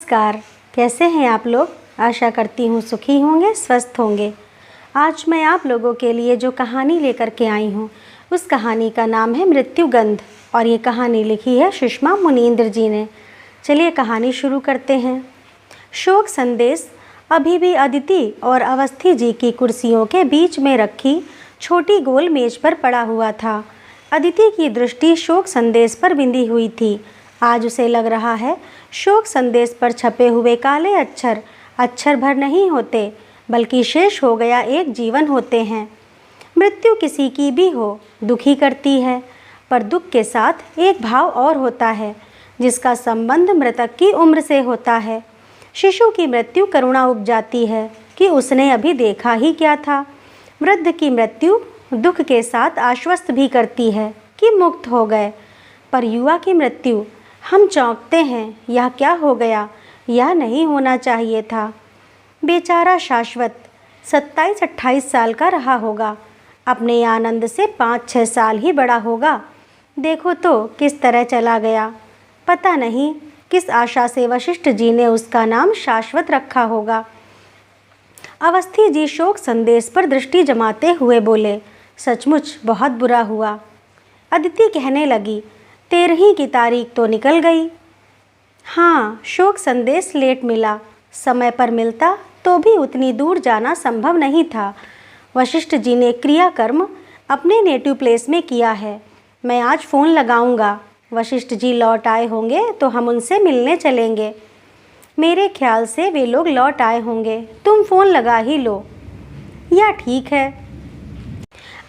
नमस्कार। कैसे हैं आप लोग? आशा करती हूँ सुखी होंगे, स्वस्थ होंगे। आज मैं आप लोगों के लिए जो कहानी लेकर के आई हूँ उस कहानी का नाम है मृत्युगंध और ये कहानी लिखी है सुषमा मुनींद्र जी ने। चलिए कहानी शुरू करते हैं। शोक संदेश अभी भी अदिति और अवस्थी जी की कुर्सियों के बीच में रखी छोटी गोल मेज पर पड़ा हुआ था। अदिति की दृष्टि शोक संदेश पर बिंदी हुई थी। आज उसे लग रहा है शोक संदेश पर छपे हुए काले अक्षर भर नहीं होते बल्कि शेष हो गया एक जीवन होते हैं। मृत्यु किसी की भी हो दुखी करती है, पर दुख के साथ एक भाव और होता है जिसका संबंध मृतक की उम्र से होता है। शिशु की मृत्यु करुणा उपजाती है कि उसने अभी देखा ही क्या था। वृद्ध की मृत्यु दुख के साथ आश्वस्त भी करती है कि मुक्त हो गए, पर युवा की मृत्यु हम चौंकते हैं, यह क्या हो गया, यह नहीं होना चाहिए था। बेचारा शाश्वत 27-28 साल का रहा होगा, अपने आनंद से 5-6 साल ही बड़ा होगा। देखो तो किस तरह चला गया। पता नहीं किस आशा से वशिष्ठ जी ने उसका नाम शाश्वत रखा होगा। अवस्थी जी शोक संदेश पर दृष्टि जमाते हुए बोले, सचमुच बहुत बुरा हुआ। अदिति कहने लगी, 13 की तारीख तो निकल गई। हाँ, शोक संदेश लेट मिला, समय पर मिलता तो भी उतनी दूर जाना संभव नहीं था। वशिष्ठ जी ने क्रियाकर्म अपने नेटिव प्लेस में किया है। मैं आज फ़ोन लगाऊंगा, वशिष्ठ जी लौट आए होंगे तो हम उनसे मिलने चलेंगे। मेरे ख्याल से वे लोग लौट आए होंगे, तुम फ़ोन लगा ही लो। या ठीक है।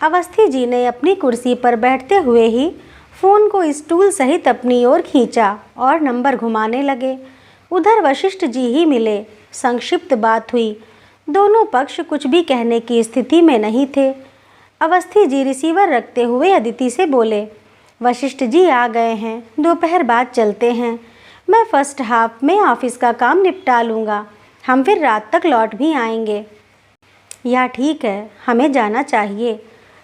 अवस्थी जी ने अपनी कुर्सी पर बैठते हुए ही फ़ोन को स्टूल सहित अपनी ओर खींचा और नंबर घुमाने लगे। उधर वशिष्ठ जी ही मिले। संक्षिप्त बात हुई। दोनों पक्ष कुछ भी कहने की स्थिति में नहीं थे। अवस्थी जी रिसीवर रखते हुए अदिति से बोले, वशिष्ठ जी आ गए हैं, दोपहर बाद चलते हैं। मैं फर्स्ट हाफ में ऑफिस का काम निपटा लूँगा, हम फिर रात तक लौट भी आएंगे। या ठीक है, हमें जाना चाहिए।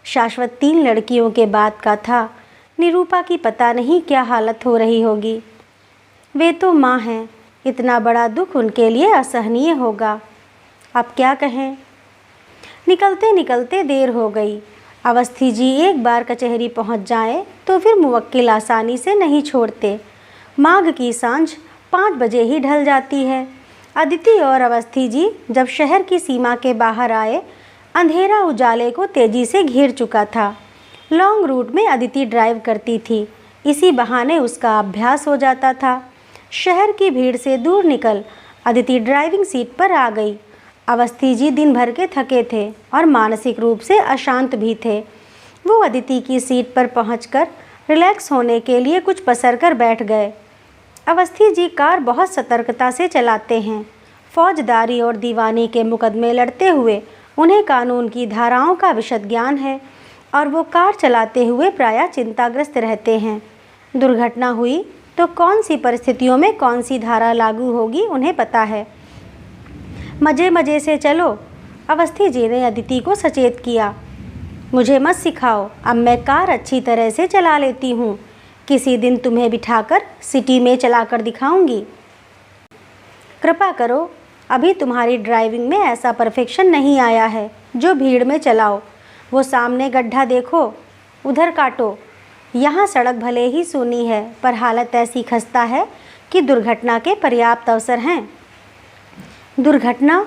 शाश्वत 3 लड़कियों के बाद का था। निरूपा की पता नहीं क्या हालत हो रही होगी। वे तो माँ हैं, इतना बड़ा दुख उनके लिए असहनीय होगा। अब क्या कहें। निकलते निकलते देर हो गई। अवस्थी जी एक बार कचहरी पहुँच जाए तो फिर मुवक्किल आसानी से नहीं छोड़ते। माघ की सांझ 5 बजे ही ढल जाती है। अदिति और अवस्थी जी जब शहर की सीमा के बाहर आए, अंधेरा उजाले को तेजी से घेर चुका था। लॉन्ग रूट में अदिति ड्राइव करती थी, इसी बहाने उसका अभ्यास हो जाता था। शहर की भीड़ से दूर निकल अदिति ड्राइविंग सीट पर आ गई। अवस्थी जी दिन भर के थके थे और मानसिक रूप से अशांत भी थे। वो अदिति की सीट पर पहुंचकर रिलैक्स होने के लिए कुछ पसर कर बैठ गए। अवस्थी जी कार बहुत सतर्कता से चलाते हैं। फौजदारी और दीवानी के मुकदमे लड़ते हुए उन्हें कानून की धाराओं का विशद ज्ञान है और वो कार चलाते हुए प्रायः चिंताग्रस्त रहते हैं। दुर्घटना हुई तो कौन सी परिस्थितियों में कौन सी धारा लागू होगी उन्हें पता है। मज़े मज़े से चलो, अवस्थी जी ने अदिति को सचेत किया। मुझे मत सिखाओ, अब मैं कार अच्छी तरह से चला लेती हूँ। किसी दिन तुम्हें बिठाकर सिटी में चलाकर दिखाऊंगी। कृपा करो, अभी तुम्हारी ड्राइविंग में ऐसा परफेक्शन नहीं आया है जो भीड़ में चलाओ। वो सामने गड्ढा देखो, उधर काटो। यहाँ सड़क भले ही सूनी है, पर हालत ऐसी खस्ता है कि दुर्घटना के पर्याप्त अवसर हैं। दुर्घटना?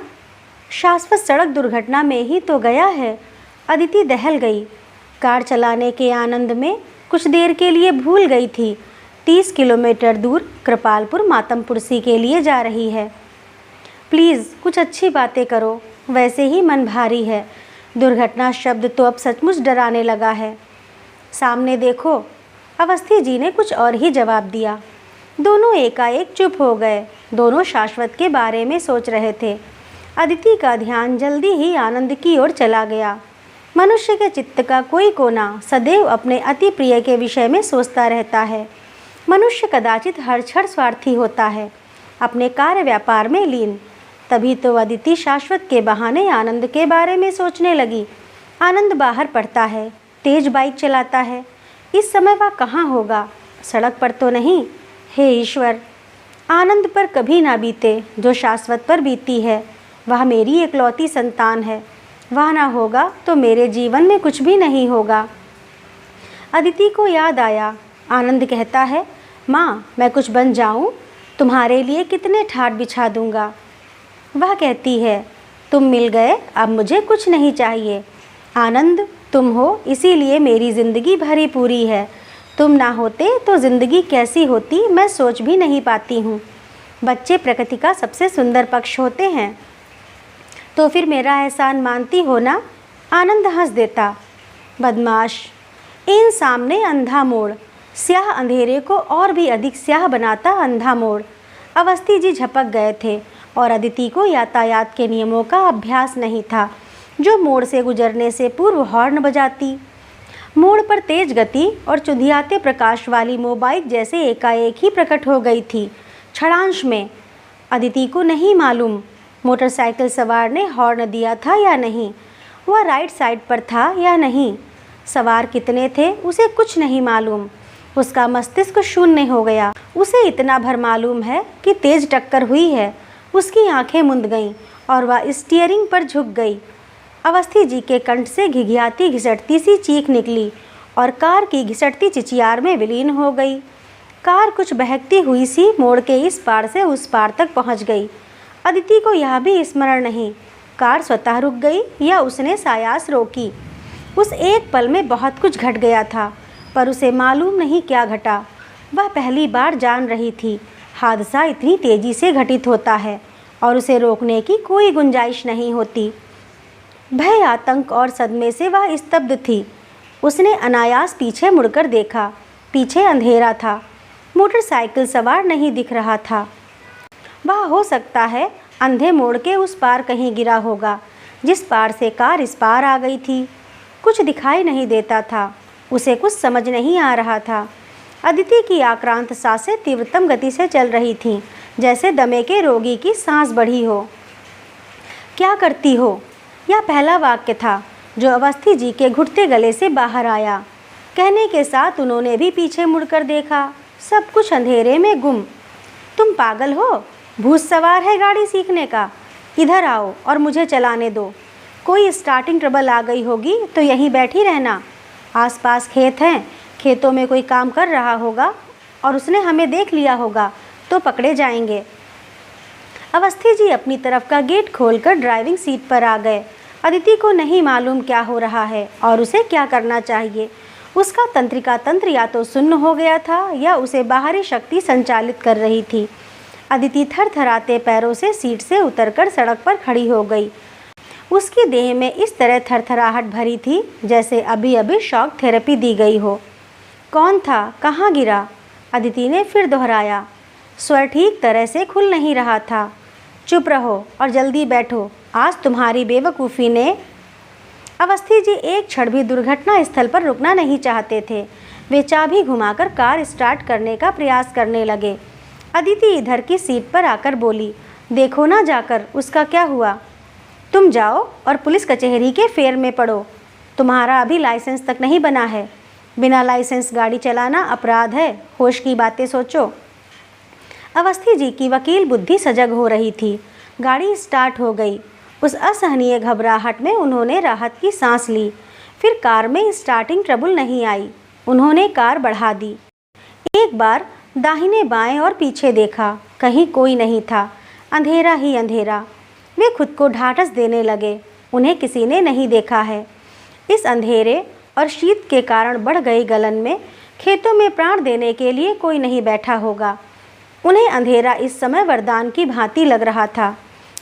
शाश्वत सड़क दुर्घटना में ही तो गया है। अदिति दहल गई। कार चलाने के आनंद में कुछ देर के लिए भूल गई थी 30 किलोमीटर दूर कृपालपुर मातमपुरसी के लिए जा रही है। प्लीज़ कुछ अच्छी बातें करो, वैसे ही मन भारी है। दुर्घटना शब्द तो अब सचमुच डराने लगा है। सामने देखो, अवस्थी जी ने कुछ और ही जवाब दिया। दोनों एकाएक चुप हो गए। दोनों शाश्वत के बारे में सोच रहे थे। अदिति का ध्यान जल्दी ही आनंद की ओर चला गया। मनुष्य के चित्त का कोई कोना सदैव अपने अति प्रिय के विषय में सोचता रहता है। मनुष्य कदाचित हर क्षण स्वार्थी होता है, अपने कार्य व्यापार में लीन। तभी तो अदिति शाश्वत के बहाने आनंद के बारे में सोचने लगी। आनंद बाहर पढ़ता है, तेज बाइक चलाता है। इस समय वह कहाँ होगा? सड़क पर तो नहीं। हे ईश्वर! आनंद पर कभी ना बीते जो शाश्वत पर बीती है। वह मेरी इकलौती संतान है। वह ना होगा तो मेरे जीवन में कुछ भी नहीं होगा। अदिति को याद आया। आनंद कहता है, माँ मैं कुछ बन जाऊँ, तुम्हारे लिए कितने ठाट बिछा दूँगा। वह कहती है, तुम मिल गए, अब मुझे कुछ नहीं चाहिए। आनंद तुम हो, इसीलिए मेरी ज़िंदगी भरी पूरी है। तुम ना होते तो ज़िंदगी कैसी होती मैं सोच भी नहीं पाती हूँ। बच्चे प्रकृति का सबसे सुंदर पक्ष होते हैं। तो फिर मेरा एहसान मानती हो ना? आनंद हंस देता। बदमाश। इन सामने अंधा मोड़, स्याह अंधेरे को और भी अधिक स्याह बनाता अंधा मोड़। अवस्थी जी झपक गए थे और अदिति को यातायात के नियमों का अभ्यास नहीं था, जो मोड़ से गुजरने से पूर्व हॉर्न बजाती। मोड़ पर तेज गति और चुंधियाते प्रकाश वाली मोबाइल जैसे एकाएक ही प्रकट हो गई थी, क्षणांश में। अदिति को नहीं मालूम मोटरसाइकिल सवार ने हॉर्न दिया था या नहीं, वह राइट साइड पर था या नहीं, सवार कितने थे उसे कुछ नहीं मालूम। उसका मस्तिष्क शून्य हो गया। उसे इतना भर मालूम है कि तेज टक्कर हुई है। उसकी आंखें मुंद गईं और वह स्टीयरिंग पर झुक गई। अवस्थी जी के कंठ से घिघियाती घिसटती सी चीख निकली और कार की घिसटती चिचियार में विलीन हो गई। कार कुछ बहकती हुई सी मोड़ के इस पार से उस पार तक पहुंच गई। अदिति को यह भी स्मरण नहीं, कार स्वतः रुक गई या उसने सायास रोकी। उस एक पल में बहुत कुछ घट गया था, पर उसे मालूम नहीं क्या घटा। वह पहली बार जान रही थी हादसा इतनी तेजी से घटित होता है और उसे रोकने की कोई गुंजाइश नहीं होती। भय, आतंक और सदमे से वह स्तब्ध थी। उसने अनायास पीछे मुड़कर देखा। पीछे अंधेरा था। मोटरसाइकिल सवार नहीं दिख रहा था। वह हो सकता है अंधे मोड़ के उस पार कहीं गिरा होगा, जिस पार से कार इस पार आ गई थी। कुछ दिखाई नहीं देता था। उसे कुछ समझ नहीं आ रहा था। अदिति की आक्रांत सांसें तीव्रतम गति से चल रही थीं, जैसे दमे के रोगी की सांस बढ़ी हो। क्या करती हो? यह पहला वाक्य था जो अवस्थी जी के घुटते गले से बाहर आया। कहने के साथ उन्होंने भी पीछे मुड़कर देखा। सब कुछ अंधेरे में गुम। तुम पागल हो? भूत सवार है गाड़ी सीखने का। इधर आओ और मुझे चलाने दो। कोई स्टार्टिंग ट्रबल आ गई होगी तो यहीं बैठी रहना। आसपास खेत हैं, खेतों में कोई काम कर रहा होगा और उसने हमें देख लिया होगा तो पकड़े जाएंगे। अवस्थी जी अपनी तरफ का गेट खोलकर ड्राइविंग सीट पर आ गए। अदिति को नहीं मालूम क्या हो रहा है और उसे क्या करना चाहिए। उसका तंत्रिका तंत्र या तो सुन्न हो गया था या उसे बाहरी शक्ति संचालित कर रही थी। अदिति थरथराते पैरों से सीट से उतरकर सड़क पर खड़ी हो गई। उसकी देह में इस तरह थरथराहट भरी थी जैसे अभी अभी शॉक थेरेपी दी गई हो। कौन था? कहाँ गिरा? अदिति ने फिर दोहराया। स्वर ठीक तरह से खुल नहीं रहा था। चुप रहो और जल्दी बैठो, आज तुम्हारी बेवकूफ़ी ने। अवस्थी जी एक क्षण भी दुर्घटना स्थल पर रुकना नहीं चाहते थे। वे चाबी घुमाकर कार स्टार्ट करने का प्रयास करने लगे। अदिति इधर की सीट पर आकर बोली, देखो ना जाकर उसका क्या हुआ। तुम जाओ और पुलिस कचहरी के फेर में पड़ो। तुम्हारा अभी लाइसेंस तक नहीं बना है। बिना लाइसेंस गाड़ी चलाना अपराध है। होश की बातें सोचो। अवस्थी जी की वकील बुद्धि सजग हो रही थी। गाड़ी स्टार्ट हो गई। उस असहनीय घबराहट में उन्होंने राहत की सांस ली। फिर कार में स्टार्टिंग ट्रबल नहीं आई। उन्होंने कार बढ़ा दी। एक बार दाहिने बाएं और पीछे देखा, कहीं कोई नहीं था। अंधेरा ही अंधेरा। वे खुद को ढाढ़स देने लगे। उन्हें किसी ने नहीं देखा है। इस अंधेरे और शीत के कारण बढ़ गई गलन में खेतों में प्राण देने के लिए कोई नहीं बैठा होगा। उन्हें अंधेरा इस समय वरदान की भांति लग रहा था।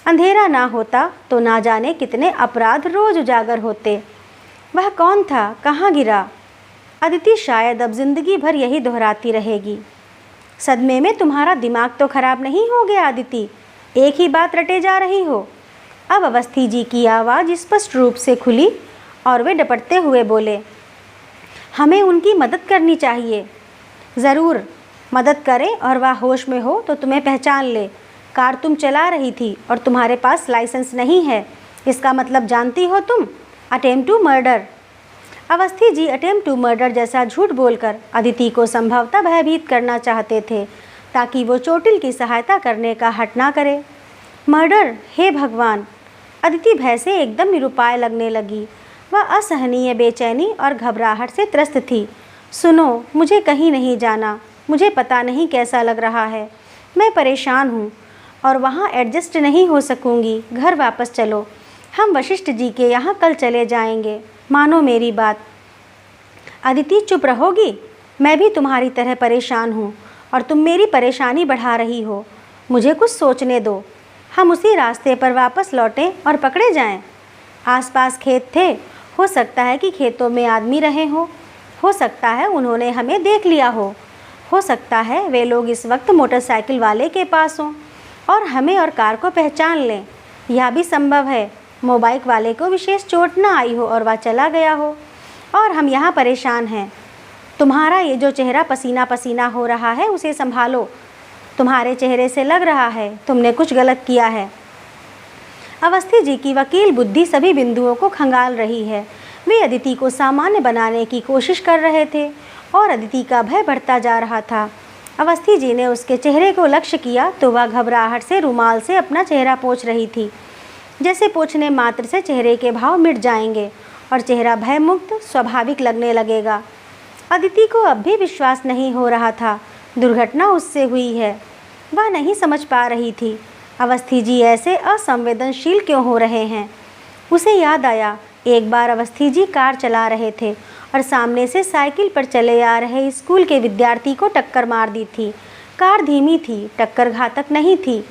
अंधेरा ना होता तो ना जाने कितने अपराध रोज उजागर होते। वह कौन था? कहाँ गिरा? अदिति शायद अब जिंदगी भर यही दोहराती रहेगी। सदमे में तुम्हारा दिमाग तो खराब नहीं हो गया अदिति? एक ही बात रटे जा रही हो। अब अवस्थी जी की आवाज़ स्पष्ट रूप से खुली और वे डपटते हुए बोले, हमें उनकी मदद करनी चाहिए। ज़रूर मदद करें और वह होश में हो तो तुम्हें पहचान ले। कार तुम चला रही थी और तुम्हारे पास लाइसेंस नहीं है। इसका मतलब जानती हो तुम? Attempt to murder. Awasthi ji attempt to murder जैसा झूठ बोलकर अदिति को संभवतः भयभीत करना चाहते थे, ताकि वो चोटिल की सहायता करने का हठ ना करे। मर्डर, हे भगवान! अदिति भय से एकदम निरुपाय लगने लगी। वह असहनीय बेचैनी और घबराहट से त्रस्त थी। सुनो, मुझे कहीं नहीं जाना। मुझे पता नहीं कैसा लग रहा है। मैं परेशान हूँ और वहाँ एडजस्ट नहीं हो सकूँगी। घर वापस चलो। हम वशिष्ठ जी के यहाँ कल चले जाएंगे। मानो मेरी बात। अदिति, चुप रहोगी? मैं भी तुम्हारी तरह परेशान हूँ और तुम मेरी परेशानी बढ़ा रही हो। मुझे कुछ सोचने दो। हम उसी रास्ते पर वापस लौटें और पकड़े जाएं। आसपास खेत थे। हो सकता है कि खेतों में आदमी रहे हों। हो सकता है उन्होंने हमें देख लिया हो सकता है वे लोग इस वक्त मोटरसाइकिल वाले के पास हों और हमें और कार को पहचान लें। यह भी संभव है मोबाइल वाले को विशेष चोट न आई हो और वह चला गया हो और हम यहाँ परेशान हैं। तुम्हारा ये जो चेहरा पसीना पसीना हो रहा है, उसे संभालो। तुम्हारे चेहरे से लग रहा है तुमने कुछ गलत किया है। अवस्थी जी की वकील बुद्धि सभी बिंदुओं को खंगाल रही है। वे अदिति को सामान्य बनाने की कोशिश कर रहे थे और अदिति का भय बढ़ता जा रहा था। अवस्थी जी ने उसके चेहरे को लक्ष्य किया तो वह घबराहट से रुमाल से अपना चेहरा पोंछ रही थी। जैसे पोंछने मात्र से चेहरे के भाव मिट जाएंगे और चेहरा भयमुक्त स्वाभाविक लगने लगेगा। अदिति को अब भी विश्वास नहीं हो रहा था। दुर्घटना उससे हुई है। वह नहीं समझ पा रही थी अवस्थी जी ऐसे असंवेदनशील क्यों हो रहे हैं। उसे याद आया, एक बार अवस्थी जी कार चला रहे थे और सामने से साइकिल पर चले आ रहे स्कूल के विद्यार्थी को टक्कर मार दी थी। कार धीमी थी, टक्कर घातक नहीं थी।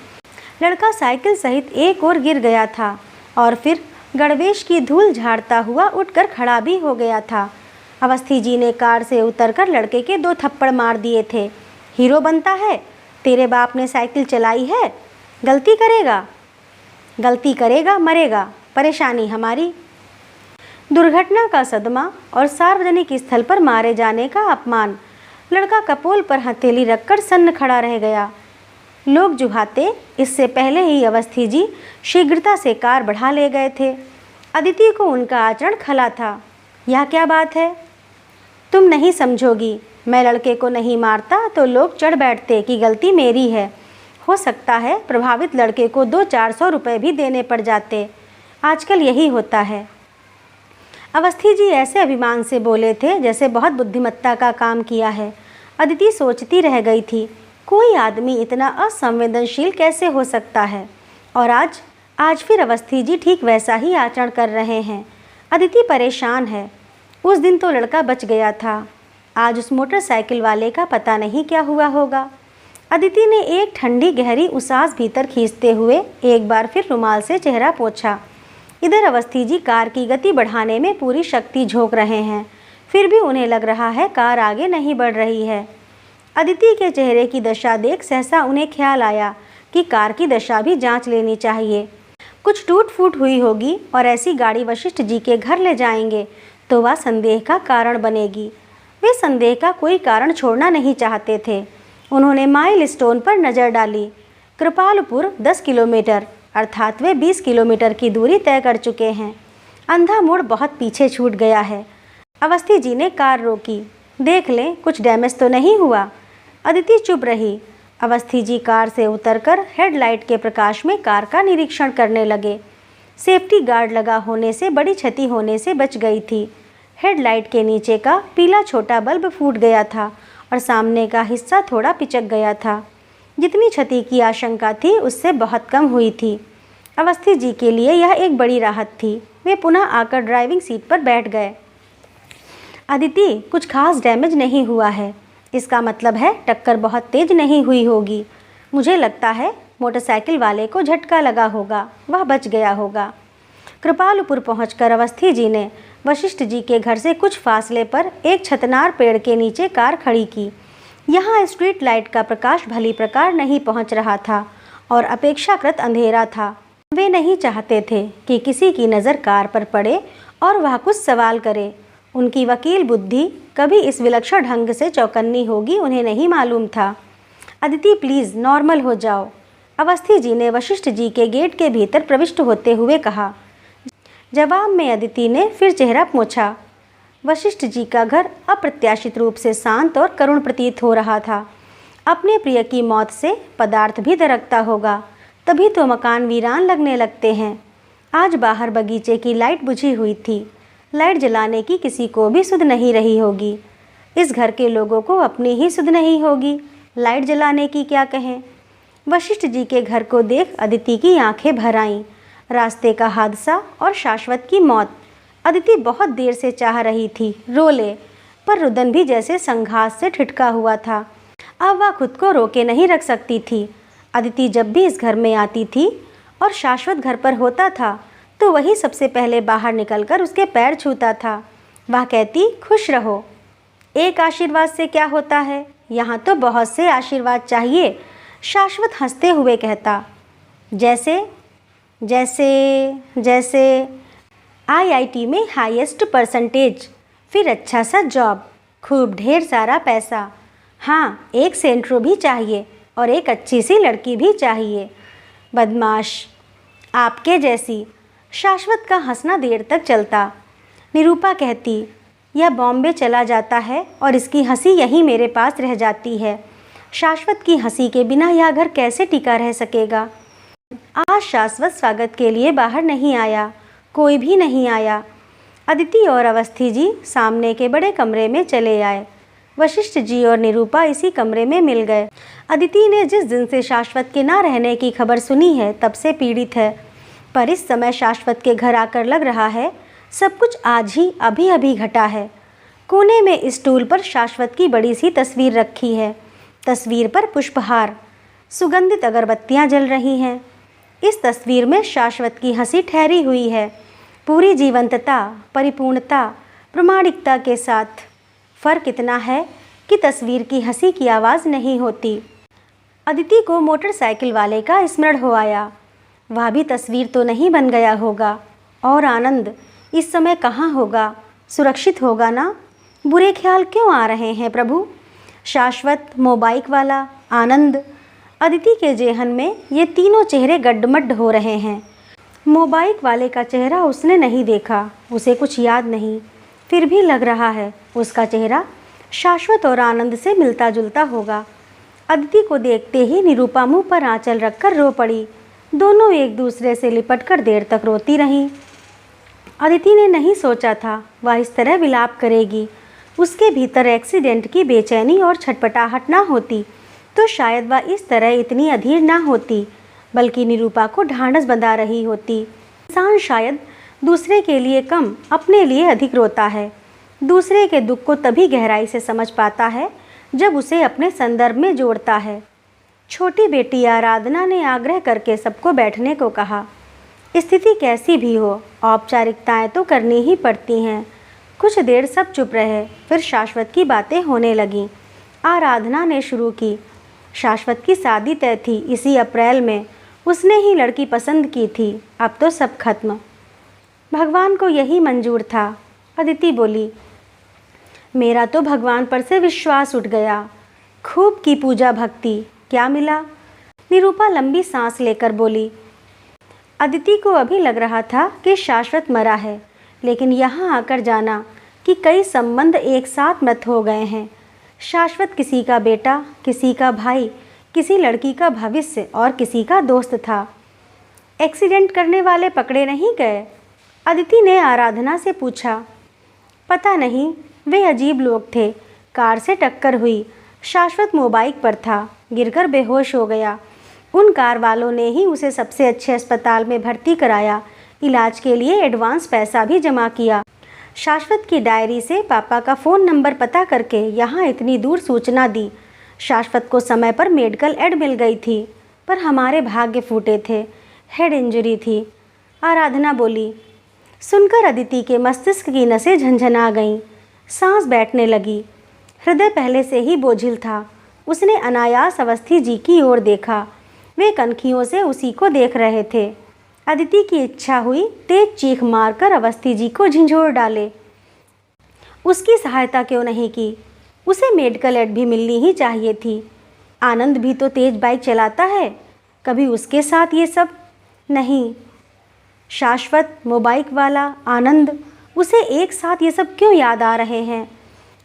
लड़का साइकिल सहित एक ओर गिर गया था और फिर गणवेश की धूल झाड़ता हुआ उठकर खड़ा भी हो गया था। अवस्थी जी ने कार से उतरकर लड़के के 2 थप्पड़ मार दिए थे। हीरो बनता है? तेरे बाप ने साइकिल चलाई है। गलती करेगा मरेगा। परेशानी हमारी। दुर्घटना का सदमा और सार्वजनिक स्थल पर मारे जाने का अपमान। लड़का कपोल पर हथेली रखकर सन्न खड़ा रह गया। लोग जुहाते इससे पहले ही अवस्थी जी शीघ्रता से कार बढ़ा ले गए थे। अदिति को उनका आचरण खला था। यह क्या बात है? तुम नहीं समझोगी। मैं लड़के को नहीं मारता तो लोग चढ़ बैठते कि गलती मेरी है। हो सकता है प्रभावित लड़के को 200-400 रुपये भी देने पड़ जाते। आजकल यही होता है। अवस्थी जी ऐसे अभिमान से बोले थे जैसे बहुत बुद्धिमत्ता का काम किया है। अदिति सोचती रह गई थी, कोई आदमी इतना असंवेदनशील कैसे हो सकता है। और आज फिर अवस्थी जी ठीक वैसा ही आचरण कर रहे हैं। अदिति परेशान है। उस दिन तो लड़का बच गया था, आज उस मोटरसाइकिल वाले का पता नहीं क्या हुआ होगा। अदिति ने एक ठंडी गहरी उसास भीतर खींचते हुए एक बार फिर रुमाल से चेहरा पोंछा। इधर अवस्थी जी कार की गति बढ़ाने में पूरी शक्ति झोंक रहे हैं, फिर भी उन्हें लग रहा है कार आगे नहीं बढ़ रही है। अदिति के चेहरे की दशा देख सहसा उन्हें ख्याल आया कि कार की दशा भी जांच लेनी चाहिए। कुछ टूट फूट हुई होगी और ऐसी गाड़ी वशिष्ठ जी के घर ले जाएंगे तो वह संदेह का कारण बनेगी। वे संदेह का कोई कारण छोड़ना नहीं चाहते थे। उन्होंने माइल स्टोन पर नज़र डाली। कृपालपुर 10 किलोमीटर अर्थात वे 20 किलोमीटर की दूरी तय कर चुके हैं। अंधा मोड़ बहुत पीछे छूट गया है। अवस्थी जी ने कार रोकी। देख लें कुछ डैमेज तो नहीं हुआ। अदिति चुप रही। अवस्थी जी कार से उतरकर हेडलाइट के प्रकाश में कार का निरीक्षण करने लगे। सेफ्टी गार्ड लगा होने से बड़ी क्षति होने से बच गई थी। हेडलाइट के नीचे का पीला छोटा बल्ब फूट गया था और सामने का हिस्सा थोड़ा पिचक गया था। जितनी क्षति की आशंका थी उससे बहुत कम हुई थी। अवस्थी जी के लिए यह एक बड़ी राहत थी। वे पुनः आकर ड्राइविंग सीट पर बैठ गए। अदिति, कुछ खास डैमेज नहीं हुआ है। इसका मतलब है टक्कर बहुत तेज नहीं हुई होगी। मुझे लगता है मोटरसाइकिल वाले को झटका लगा होगा, वह बच गया होगा। कृपालपुर पहुंचकर अवस्थी जी ने वशिष्ठ जी के घर से कुछ फासले पर एक छतनार पेड़ के नीचे कार खड़ी की। यहाँ स्ट्रीट लाइट का प्रकाश भली प्रकार नहीं पहुँच रहा था और अपेक्षाकृत अंधेरा था। वे नहीं चाहते थे कि किसी की नज़र कार पर पड़े और वह कुछ सवाल करे। उनकी वकील बुद्धि कभी इस विलक्षण ढंग से चौकन्नी होगी उन्हें नहीं मालूम था। अदिति, प्लीज़ नॉर्मल हो जाओ, अवस्थी जी ने वशिष्ठ जी के गेट के भीतर प्रविष्ट होते हुए कहा। जवाब में अदिति ने फिर चेहरा पोंछा। वशिष्ठ जी का घर अप्रत्याशित रूप से शांत और करुण प्रतीत हो रहा था। अपने प्रिय की मौत से पदार्थ भी दरकता होगा, तभी तो मकान वीरान लगने लगते हैं। आज बाहर बगीचे की लाइट बुझी हुई थी। लाइट जलाने की किसी को भी सुध नहीं रही होगी। इस घर के लोगों को अपनी ही सुध नहीं होगी, लाइट जलाने की क्या कहें। वशिष्ठ जी के घर को देख अदिति की आंखें भर आईं। रास्ते का हादसा और शाश्वत की मौत। अदिति बहुत देर से चाह रही थी रो ले, पर रुदन भी जैसे संघात से ठिठका हुआ था। अब वह खुद को रोके नहीं रख सकती थी। अदिति जब भी इस घर में आती थी और शाश्वत घर पर होता था तो वही सबसे पहले बाहर निकलकर उसके पैर छूता था। वह कहती, खुश रहो। एक आशीर्वाद से क्या होता है, यहाँ तो बहुत से आशीर्वाद चाहिए। शाश्वत हंसते हुए कहता, जैसे जैसे जैसे IIT में हाईएस्ट परसेंटेज, फिर अच्छा सा जॉब, खूब ढेर सारा पैसा, हाँ एक सेंट्रो भी चाहिए और एक अच्छी सी लड़की भी चाहिए। बदमाश, आपके जैसी। शाश्वत का हंसना देर तक चलता। निरूपा कहती, यह बॉम्बे चला जाता है और इसकी हंसी यहीं मेरे पास रह जाती है। शाश्वत की हंसी के बिना यह घर कैसे टिका रह सकेगा। आज शाश्वत स्वागत के लिए बाहर नहीं आया, कोई भी नहीं आया। अदिति और अवस्थी जी सामने के बड़े कमरे में चले आए। वशिष्ठ जी और निरूपा इसी कमरे में मिल गए। अदिति ने जिस दिन से शाश्वत के ना रहने की खबर सुनी है तब से पीड़ित है, पर इस समय शाश्वत के घर आकर लग रहा है सब कुछ आज ही अभी अभी घटा है। कोने में स्टूल पर शाश्वत की बड़ी सी तस्वीर रखी है। तस्वीर पर पुष्पहार, सुगंधित अगरबत्तियां जल रही हैं। इस तस्वीर में शाश्वत की हंसी ठहरी हुई है, पूरी जीवंतता, परिपूर्णता, प्रामाणिकता के साथ। फर्क इतना है कि तस्वीर की हंसी की आवाज़ नहीं होती। अदिति को मोटरसाइकिल वाले का स्मरण हो आया। वह भी तस्वीर तो नहीं बन गया होगा। और आनंद इस समय कहाँ होगा, सुरक्षित होगा ना। बुरे ख्याल क्यों आ रहे हैं प्रभु। शाश्वत, मोबाइक वाला, आनंद। अदिति के जेहन में ये तीनों चेहरे गड्ढमड्ढ हो रहे हैं। मोबाइक वाले का चेहरा उसने नहीं देखा, उसे कुछ याद नहीं, फिर भी लग रहा है उसका चेहरा शाश्वत और आनंद से मिलता जुलता होगा। अदिति को देखते ही निरूपा मुंह पर आंचल रखकर रो पड़ी। दोनों एक दूसरे से लिपटकर देर तक रोती रहीं। अदिति ने नहीं सोचा था वह इस तरह विलाप करेगी। उसके भीतर एक्सीडेंट की बेचैनी और छटपटाहट ना होती तो शायद वह इस तरह इतनी अधीर ना होती, बल्कि निरूपा को ढांढस बंधा रही होती। इंसान शायद दूसरे के लिए कम, अपने लिए अधिक रोता है। दूसरे के दुख को तभी गहराई से समझ पाता है जब उसे अपने संदर्भ में जोड़ता है। छोटी बेटी आराधना ने आग्रह करके सबको बैठने को कहा। स्थिति कैसी भी हो, औपचारिकताएं तो करनी ही पड़ती हैं। कुछ देर सब चुप रहे, फिर शाश्वत की बातें होने लगीं। आराधना ने शुरू की। शाश्वत की शादी तय थी इसी अप्रैल में, उसने ही लड़की पसंद की थी। अब तो सब खत्म। भगवान को यही मंजूर था। अदिति बोली, मेरा तो भगवान पर से विश्वास उठ गया। खूब की पूजा भक्ति, क्या मिला। निरूपा लंबी सांस लेकर बोली। अदिति को अभी लग रहा था कि शाश्वत मरा है, लेकिन यहाँ आकर जाना कि कई संबंध एक साथ मृत हो गए हैं। शाश्वत किसी का बेटा, किसी का भाई, किसी लड़की का भविष्य और किसी का दोस्त था। एक्सीडेंट करने वाले पकड़े नहीं गए। अदिति ने आराधना से पूछा। पता नहीं, वे अजीब लोग थे। कार से टक्कर हुई। शाश्वत मोबाइक पर था, गिरकर बेहोश हो गया। उन कार वालों ने ही उसे सबसे अच्छे अस्पताल में भर्ती कराया। इलाज के लिए एडवांस पैसा भी जमा किया। शाश्वत की डायरी से पापा का फ़ोन नंबर पता करके यहाँ इतनी दूर सूचना दी। शाश्वत को समय पर मेडिकल एड मिल गई थी, पर हमारे भाग्य फूटे थे। हेड इंजरी थी। आराधना बोली। सुनकर अदिति के मस्तिष्क की नसें झंझना गईं। सांस बैठने लगी। हृदय पहले से ही बोझिल था। उसने अनायास अवस्थी जी की ओर देखा। वे कनखियों से उसी को देख रहे थे। अदिति की इच्छा हुई तेज चीख मारकर अवस्थी जी को झिंझोर डाले। उसकी सहायता क्यों नहीं की। उसे मेडिकल एड भी मिलनी ही चाहिए थी। आनंद भी तो तेज बाइक चलाता है, कभी उसके साथ ये सब नहीं। शाश्वत, मोबाइक वाला, आनंद, उसे एक साथ ये सब क्यों याद आ रहे हैं।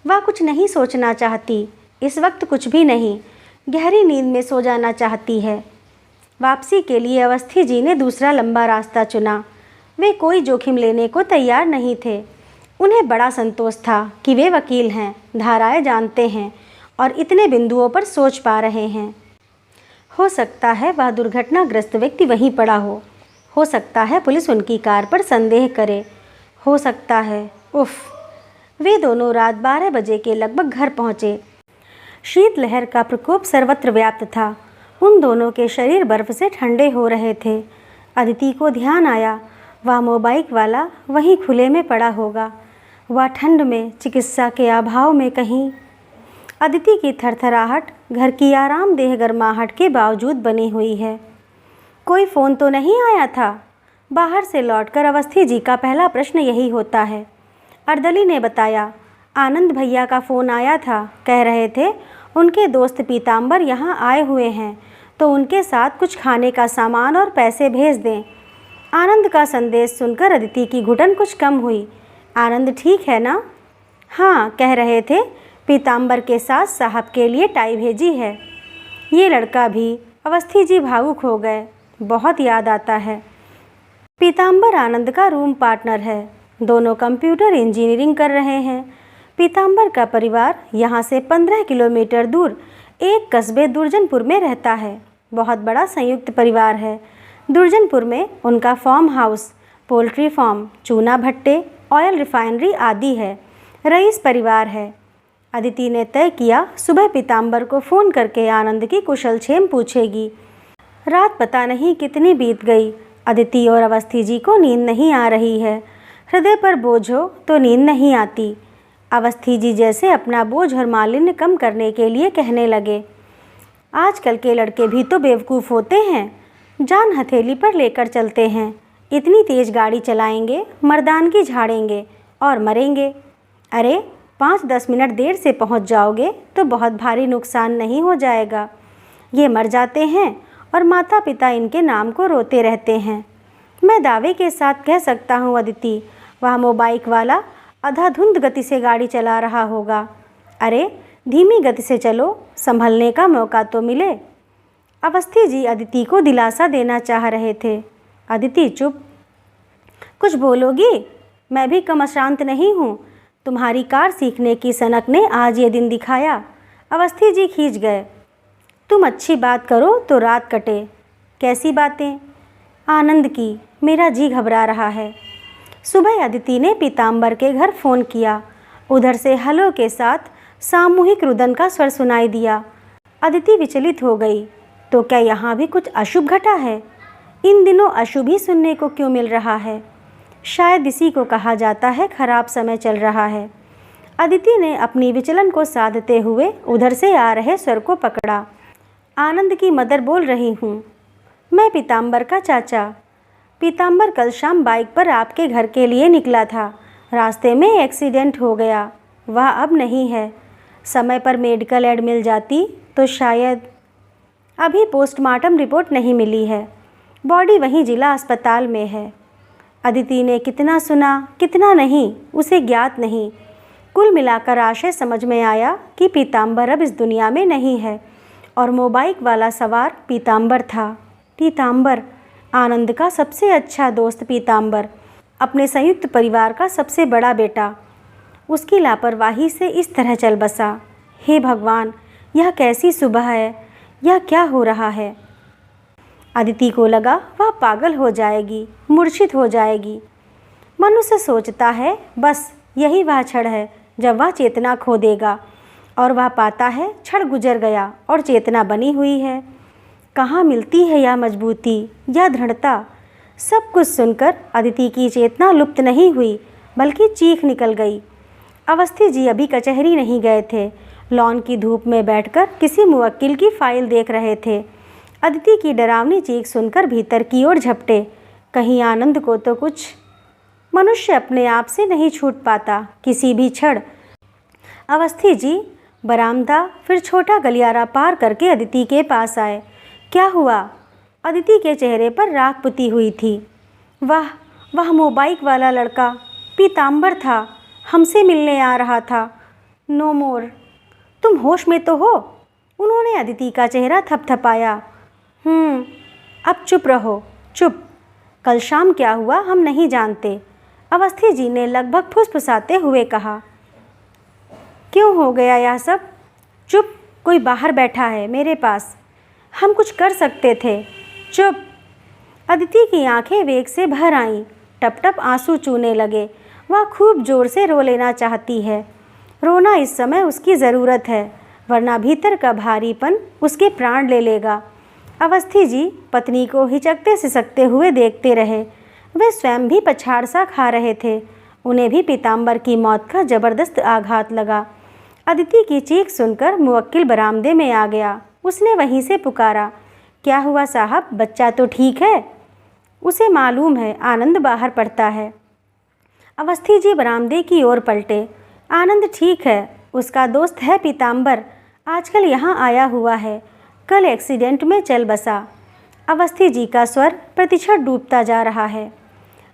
वह कुछ नहीं सोचना चाहती, इस वक्त कुछ भी नहीं। गहरी नींद में सो जाना चाहती है। वापसी के लिए अवस्थी जी ने दूसरा लंबा रास्ता चुना। वे कोई जोखिम लेने को तैयार नहीं थे। उन्हें बड़ा संतोष था कि वे वकील हैं, धाराएं जानते हैं और इतने बिंदुओं पर सोच पा रहे हैं। हो सकता है वह दुर्घटनाग्रस्त व्यक्ति वहीं पड़ा हो सकता है पुलिस उनकी कार पर संदेह करे, हो सकता है। उफ। वे दोनों रात 12 बजे के लगभग घर पहुँचे। शीतलहर का प्रकोप सर्वत्र व्याप्त था। उन दोनों के शरीर बर्फ से ठंडे हो रहे थे। अदिति को ध्यान आया, वह मोबाइल वाला वहीं खुले में पड़ा होगा। वह ठंड में, चिकित्सा के अभाव में कहीं। अदिति की थरथराहट घर की आरामदेह गर्माहट के बावजूद बनी हुई है। कोई फ़ोन तो नहीं आया था? बाहर से लौटकर अवस्थी जी का पहला प्रश्न यही होता है। अर्दली ने बताया, आनंद भैया का फ़ोन आया था, कह रहे थे उनके दोस्त पीताम्बर यहाँ आए हुए हैं तो उनके साथ कुछ खाने का सामान और पैसे भेज दें। आनंद का संदेश सुनकर अदिति की घुटन कुछ कम हुई। आनंद ठीक है ना? हाँ, कह रहे थे पीताम्बर के साथ साहब के लिए टाई भेजी है। ये लड़का भी। अवस्थी जी भावुक हो गए। बहुत याद आता है। पीताम्बर आनंद का रूम पार्टनर है। दोनों कंप्यूटर इंजीनियरिंग कर रहे हैं। पीताम्बर का परिवार यहाँ से 15 किलोमीटर दूर एक कस्बे दुर्जनपुर में रहता है। बहुत बड़ा संयुक्त परिवार है। दुर्जनपुर में उनका फार्म हाउस, पोल्ट्री फार्म, चूना भट्टे, ऑयल रिफाइनरी आदि है। रईस परिवार है। अदिति ने तय किया सुबह पीताम्बर को फ़ोन करके आनंद की कुशलक्षेम पूछेगी। रात पता नहीं कितनी बीत गई। अदिति और अवस्थी जी को नींद नहीं आ रही है। हृदय पर बोझ हो तो नींद नहीं आती। अवस्थी जी जैसे अपना बोझ और मालिन्य कम करने के लिए कहने लगे, आजकल के लड़के भी तो बेवकूफ़ होते हैं। जान हथेली पर लेकर चलते हैं। इतनी तेज़ गाड़ी चलाएंगे, मर्दानगी झाड़ेंगे और मरेंगे। अरे 5-10 मिनट देर से पहुंच जाओगे तो बहुत भारी नुकसान नहीं हो जाएगा। ये मर जाते हैं और माता पिता इनके नाम को रोते रहते हैं। मैं दावे के साथ कह सकता हूँ अदिति, वह मोबाइल वाला अंधाधुंध गति से गाड़ी चला रहा होगा। अरे धीमी गति से चलो, संभलने का मौका तो मिले। अवस्थी जी अदिति को दिलासा देना चाह रहे थे। अदिति चुप। कुछ बोलोगी? मैं भी कम अशांत नहीं हूँ। तुम्हारी कार सीखने की सनक ने आज ये दिन दिखाया। अवस्थी जी खींच गए। तुम अच्छी बात करो तो रात कटे। कैसी बातें? आनंद की। मेरा जी घबरा रहा है। सुबह अदिति ने पीताम्बर के घर फ़ोन किया। उधर से हलो के साथ सामूहिक रुदन का स्वर सुनाई दिया। अदिति विचलित हो गई। तो क्या यहाँ भी कुछ अशुभ घटा है? इन दिनों अशुभ ही सुनने को क्यों मिल रहा है? शायद इसी को कहा जाता है खराब समय चल रहा है। अदिति ने अपनी विचलन को साधते हुए उधर से आ रहे स्वर को पकड़ा। आनंद की मदर बोल रही हूँ। मैं पीताम्बर का चाचा। पीताम्बर कल शाम बाइक पर आपके घर के लिए निकला था। रास्ते में एक्सीडेंट हो गया। वह अब नहीं है। समय पर मेडिकल एड मिल जाती तो शायद। अभी पोस्टमार्टम रिपोर्ट नहीं मिली है। बॉडी वहीं जिला अस्पताल में है। अदिति ने कितना सुना कितना नहीं उसे ज्ञात नहीं। कुल मिलाकर आशय समझ में आया कि पीताम्बर अब इस दुनिया में नहीं है और मोबाइल वाला सवार पीताम्बर था। पीताम्बर, आनंद का सबसे अच्छा दोस्त पीताम्बर, अपने संयुक्त परिवार का सबसे बड़ा बेटा, उसकी लापरवाही से इस तरह चल बसा। हे भगवान, यह कैसी सुबह है? यह क्या हो रहा है? अदिति को लगा वह पागल हो जाएगी, मूर्छित हो जाएगी। मनुष्य सोचता है बस यही वह क्षण है जब वह चेतना खो देगा, और वह पाता है क्षण गुजर गया और चेतना बनी हुई है। कहाँ मिलती है यह मजबूती, यह दृढ़ता? सब कुछ सुनकर अदिति की चेतना लुप्त नहीं हुई बल्कि चीख निकल गई। अवस्थी जी अभी कचहरी नहीं गए थे। लॉन की धूप में बैठकर किसी मुवक्किल की फाइल देख रहे थे। अदिति की डरावनी चीख सुनकर भीतर की ओर झपटे। कहीं आनंद को तो कुछ। मनुष्य अपने आप से नहीं छूट पाता किसी भी क्षण। अवस्थी जी बरामदा फिर छोटा गलियारा पार करके अदिति के पास आए। क्या हुआ? अदिति के चेहरे पर राख पुती हुई थी। वह मोबाइल वाला लड़का पीताम्बर था, हमसे मिलने आ रहा था। नो मोर। तुम होश में तो हो? उन्होंने अदिति का चेहरा थपथपाया। अब चुप रहो, चुप। कल शाम क्या हुआ हम नहीं जानते, अवस्थी जी ने लगभग फुसफुसाते हुए कहा। क्यों हो गया यह सब? चुप, कोई बाहर बैठा है मेरे पास, हम कुछ कर सकते थे। चुप। अदिति की आंखें वेग से भर आईं, टप टप आंसू चूने लगे। वह खूब जोर से रो लेना चाहती है। रोना इस समय उसकी ज़रूरत है, वरना भीतर का भारीपन उसके प्राण ले लेगा। अवस्थी जी पत्नी को हिचकते सिसकते हुए देखते रहे। वे स्वयं भी पछाड़ सा खा रहे थे। उन्हें भी पीताम्बर की मौत का जबरदस्त आघात लगा। अदिति की चीख सुनकर मुवक्किल बरामदे में आ गया। उसने वहीं से पुकारा, क्या हुआ साहब, बच्चा तो ठीक है? उसे मालूम है आनंद बाहर पढ़ता है। अवस्थी जी बरामदे की ओर पलटे। आनंद ठीक है, उसका दोस्त है पीताम्बर, आजकल यहाँ आया हुआ है, कल एक्सीडेंट में चल बसा। अवस्थी जी का स्वर प्रतिक्षण डूबता जा रहा है।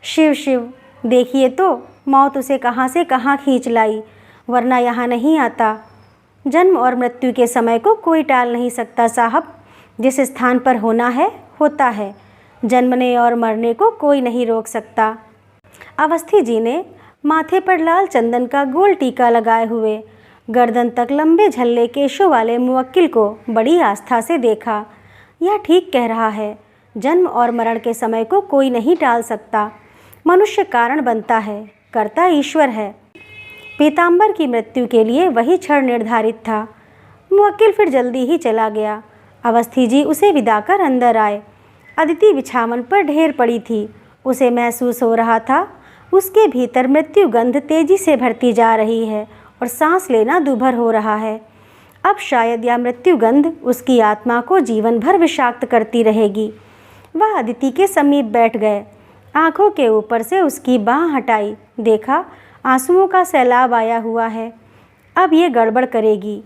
शिव शिव, देखिए तो मौत उसे कहाँ से कहाँ खींच लाई, वरना यहाँ नहीं आता। जन्म और मृत्यु के समय को कोई टाल नहीं सकता साहब, जिस स्थान पर होना है होता है, जन्मने और मरने को कोई नहीं रोक सकता। अवस्थी जी ने माथे पर लाल चंदन का गोल टीका लगाए हुए गर्दन तक लंबे झल्ले केशों वाले मुवक्किल को बड़ी आस्था से देखा। यह ठीक कह रहा है, जन्म और मरण के समय को कोई नहीं टाल सकता। मनुष्य कारण बनता है, कर्ता ईश्वर है। पीताम्बर की मृत्यु के लिए वही क्षण निर्धारित था। मुवक्किल फिर जल्दी ही चला गया। अवस्थी जी उसे विदा कर अंदर आए। अदिति बिछावन पर ढेर पड़ी थी। उसे महसूस हो रहा था उसके भीतर मृत्यु गंध तेजी से भरती जा रही है और सांस लेना दूभर हो रहा है। अब शायद यह मृत्यु गंध उसकी आत्मा को जीवन भर विषाक्त करती रहेगी। वह अदिति के समीप बैठ गए, आंखों के ऊपर से उसकी बाँह हटाई, देखा आंसुओं का सैलाब आया हुआ है। अब ये गड़बड़ करेगी।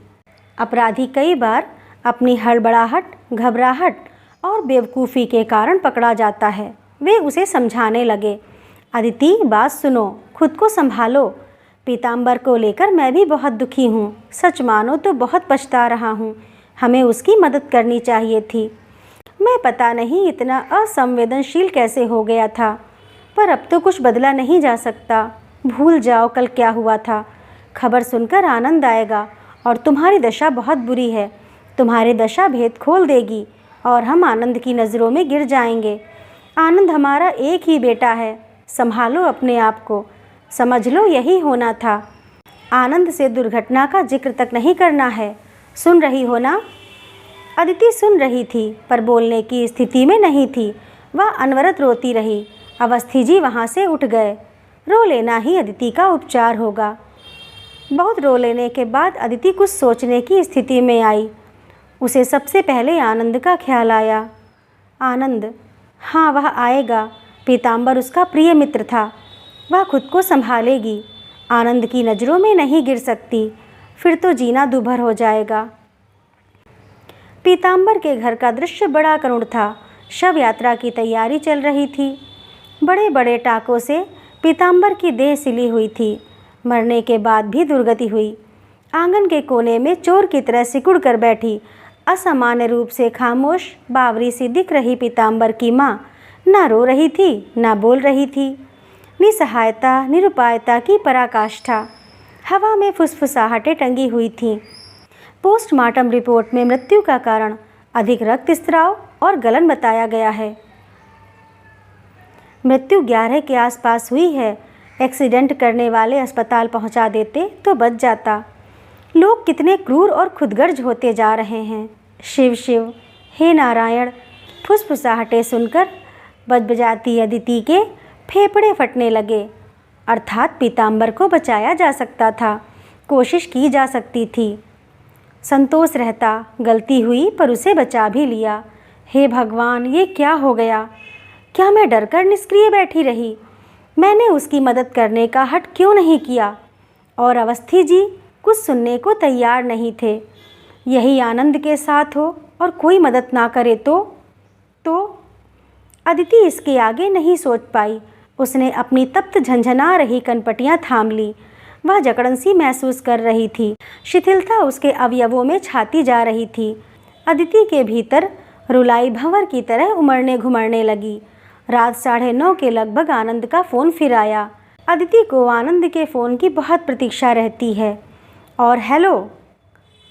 अपराधी कई बार अपनी हड़बड़ाहट, घबराहट और बेवकूफ़ी के कारण पकड़ा जाता है। वे उसे समझाने लगे, अदिति बात सुनो, खुद को संभालो। पीताम्बर को लेकर मैं भी बहुत दुखी हूँ, सच मानो तो बहुत पछता रहा हूँ। हमें उसकी मदद करनी चाहिए थी। मैं पता नहीं इतना असंवेदनशील कैसे हो गया था, पर अब तो कुछ बदला नहीं जा सकता। भूल जाओ कल क्या हुआ था। खबर सुनकर आनंद आएगा और तुम्हारी दशा बहुत बुरी है। तुम्हारी दशा भेद खोल देगी और हम आनंद की नज़रों में गिर जाएंगे। आनंद हमारा एक ही बेटा है, संभालो अपने आप को, समझ लो यही होना था। आनंद से दुर्घटना का जिक्र तक नहीं करना है, सुन रही हो ना? अदिति सुन रही थी पर बोलने की स्थिति में नहीं थी। वह अनवरत रोती रही। अवस्थी जी वहाँ से उठ गए। रो लेना ही अदिति का उपचार होगा। बहुत रो लेने के बाद अदिति कुछ सोचने की स्थिति में आई। उसे सबसे पहले आनंद का ख्याल आया। आनंद, हाँ वह आएगा। पीताम्बर उसका प्रिय मित्र था। वह खुद को संभालेगी, आनंद की नज़रों में नहीं गिर सकती, फिर तो जीना दूभर हो जाएगा। पीताम्बर के घर का दृश्य बड़ा करुण था। शव यात्रा की तैयारी चल रही थी। बड़े बड़े टाकों से पीताम्बर की देह सिली हुई थी। मरने के बाद भी दुर्गति हुई। आंगन के कोने में चोर की तरह सिकुड़ कर बैठी, असामान्य रूप से खामोश बावरी सी दिख रही पीताम्बर की माँ ना रो रही थी, ना बोल रही थी। निसहायता, निरुपायता की पराकाष्ठा। हवा में फुसफुसाहटें टंगी हुई थीं। पोस्टमार्टम रिपोर्ट में मृत्यु का कारण अधिक रक्तस्राव और गलन बताया गया है। मृत्यु 11 के आसपास हुई है। एक्सीडेंट करने वाले अस्पताल पहुंचा देते तो बच जाता। लोग कितने क्रूर और खुदगर्ज होते जा रहे हैं। शिव शिव, हे नारायण। फुसफुसाहटें सुनकर बजबजाती अदिति के फेफड़े फटने लगे। अर्थात पीताम्बर को बचाया जा सकता था, कोशिश की जा सकती थी। संतोष रहता, गलती हुई पर उसे बचा भी लिया। हे भगवान, ये क्या हो गया? क्या मैं डरकर निष्क्रिय बैठी रही? मैंने उसकी मदद करने का हठ क्यों नहीं किया? और अवस्थी जी कुछ सुनने को तैयार नहीं थे। यही आनंद के साथ हो और कोई मदद ना करे तो अदिति इसके आगे नहीं सोच पाई। उसने अपनी तप्त झंझना रही कनपटियाँ थाम ली। वह जकड़न सी महसूस कर रही थी। शिथिलता उसके अवयवों में छाती जा रही थी। अदिति के भीतर रुलाई भंवर की तरह उमड़ने घुमड़ने लगी। रात 9:30 के लगभग आनंद का फ़ोन फिर आया। अदिति को आनंद के फ़ोन की बहुत प्रतीक्षा रहती है। और हेलो,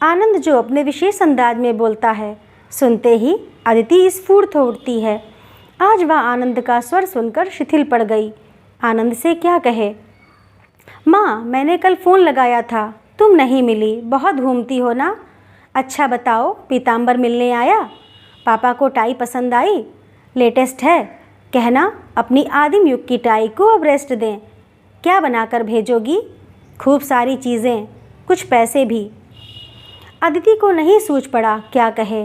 आनंद जो अपने विशेष अंदाज में बोलता है। सुनते ही अदिति स्फूर्त हो उठती है। आज वह आनंद का स्वर सुनकर शिथिल पड़ गई। आनंद से क्या कहे? माँ, मैंने कल फ़ोन लगाया था, तुम नहीं मिली, बहुत घूमती हो ना। अच्छा बताओ, पीताम्बर मिलने आया? पापा को टाई पसंद आई? लेटेस्ट है? कहना अपनी आदिम युग की टाई को अब रेस्ट दें। क्या बनाकर भेजोगी? खूब सारी चीज़ें, कुछ पैसे भी। अदिति को नहीं सूझ पड़ा क्या कहे।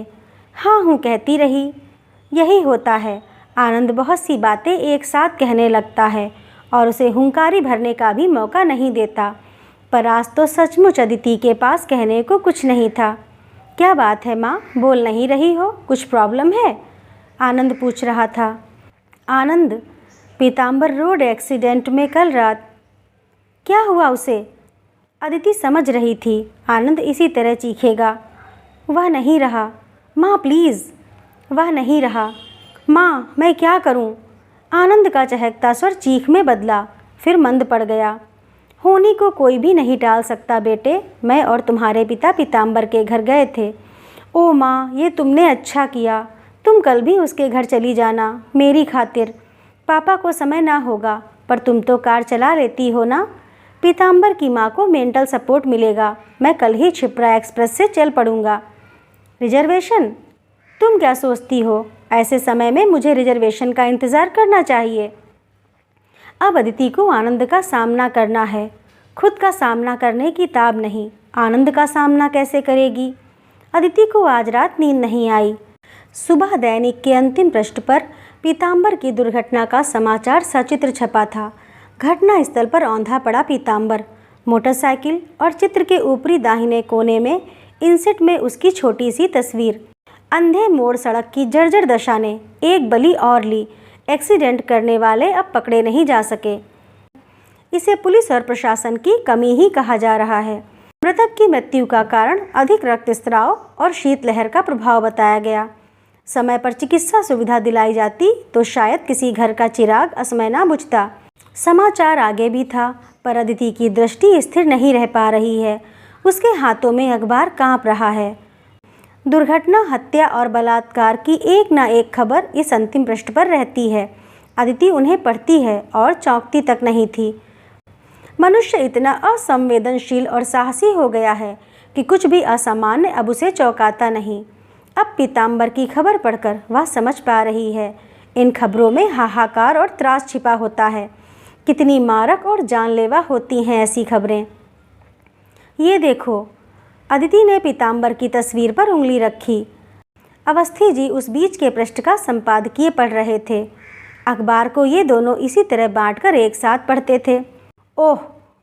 हाँ हूँ कहती रही। यही होता है, आनंद बहुत सी बातें एक साथ कहने लगता है और उसे हुंकारी भरने का भी मौका नहीं देता। पर आज तो सचमुच अदिति के पास कहने को कुछ नहीं था। क्या बात है माँ, बोल नहीं रही हो? कुछ प्रॉब्लम है? आनंद पूछ रहा था। आनंद, पीताम्बर रोड एक्सीडेंट में कल रात। क्या हुआ उसे? अदिति समझ रही थी आनंद इसी तरह चीखेगा। वह नहीं रहा। माँ प्लीज़। वह नहीं रहा। माँ, मैं क्या करूँ? आनंद का चहकता स्वर चीख में बदला, फिर मंद पड़ गया। होनी को कोई भी नहीं टाल सकता बेटे। मैं और तुम्हारे पिता पीताम्बर के घर गए थे। ओ माँ, ये तुमने अच्छा किया। तुम कल भी उसके घर चली जाना मेरी खातिर। पापा को समय ना होगा, पर तुम तो कार चला लेती हो ना। पीताम्बर की माँ को मेंटल सपोर्ट मिलेगा। मैं कल ही क्षिप्रा एक्सप्रेस से चल पड़ूंगा। रिजर्वेशन? तुम क्या सोचती हो, ऐसे समय में मुझे रिजर्वेशन का इंतज़ार करना चाहिए? अब अदिति को आनंद का सामना करना है। खुद का सामना करने की ताब नहीं, आनंद का सामना कैसे करेगी? अदिति को आज रात नींद नहीं आई। सुबह दैनिक के अंतिम पृष्ठ पर पीताम्बर की दुर्घटना का समाचार सचित्र छपा था। घटना स्थल पर औंधा पड़ा पीताम्बर। मोटरसाइकिल और चित्र के ऊपरी दाहिने कोने में इंसेट में उसकी छोटी सी तस्वीर। अंधे मोड़ सड़क की जर्जर दशा ने एक बलि और ली। एक्सीडेंट करने वाले अब पकड़े नहीं जा सके। इसे पुलिस और प्रशासन की कमी ही कहा जा रहा है। मृतक की मृत्यु का कारण अधिक रक्तस्राव और शीतलहर का प्रभाव बताया गया। समय पर चिकित्सा सुविधा दिलाई जाती तो शायद किसी घर का चिराग असमय ना बुझता। समाचार आगे भी था, पर अदिति की दृष्टि स्थिर नहीं रह पा रही है। उसके हाथों में अखबार कांप रहा है। दुर्घटना, हत्या और बलात्कार की एक न एक खबर इस अंतिम पृष्ठ पर रहती है। अदिति उन्हें पढ़ती है और चौंकती तक नहीं थी। मनुष्य इतना असंवेदनशील और साहसी हो गया है कि कुछ भी असामान्य अब उसे चौंकाता नहीं। अब पीताम्बर की खबर पढ़कर वह समझ पा रही है, इन खबरों में हाहाकार और त्रास छिपा होता है। कितनी मारक और जानलेवा होती हैं ऐसी खबरें। ये देखो, अदिति ने पीताम्बर की तस्वीर पर उंगली रखी। अवस्थी जी उस बीच के पृष्ठ का संपादकीय पढ़ रहे थे। अखबार को ये दोनों इसी तरह बांटकर एक साथ पढ़ते थे। ओह,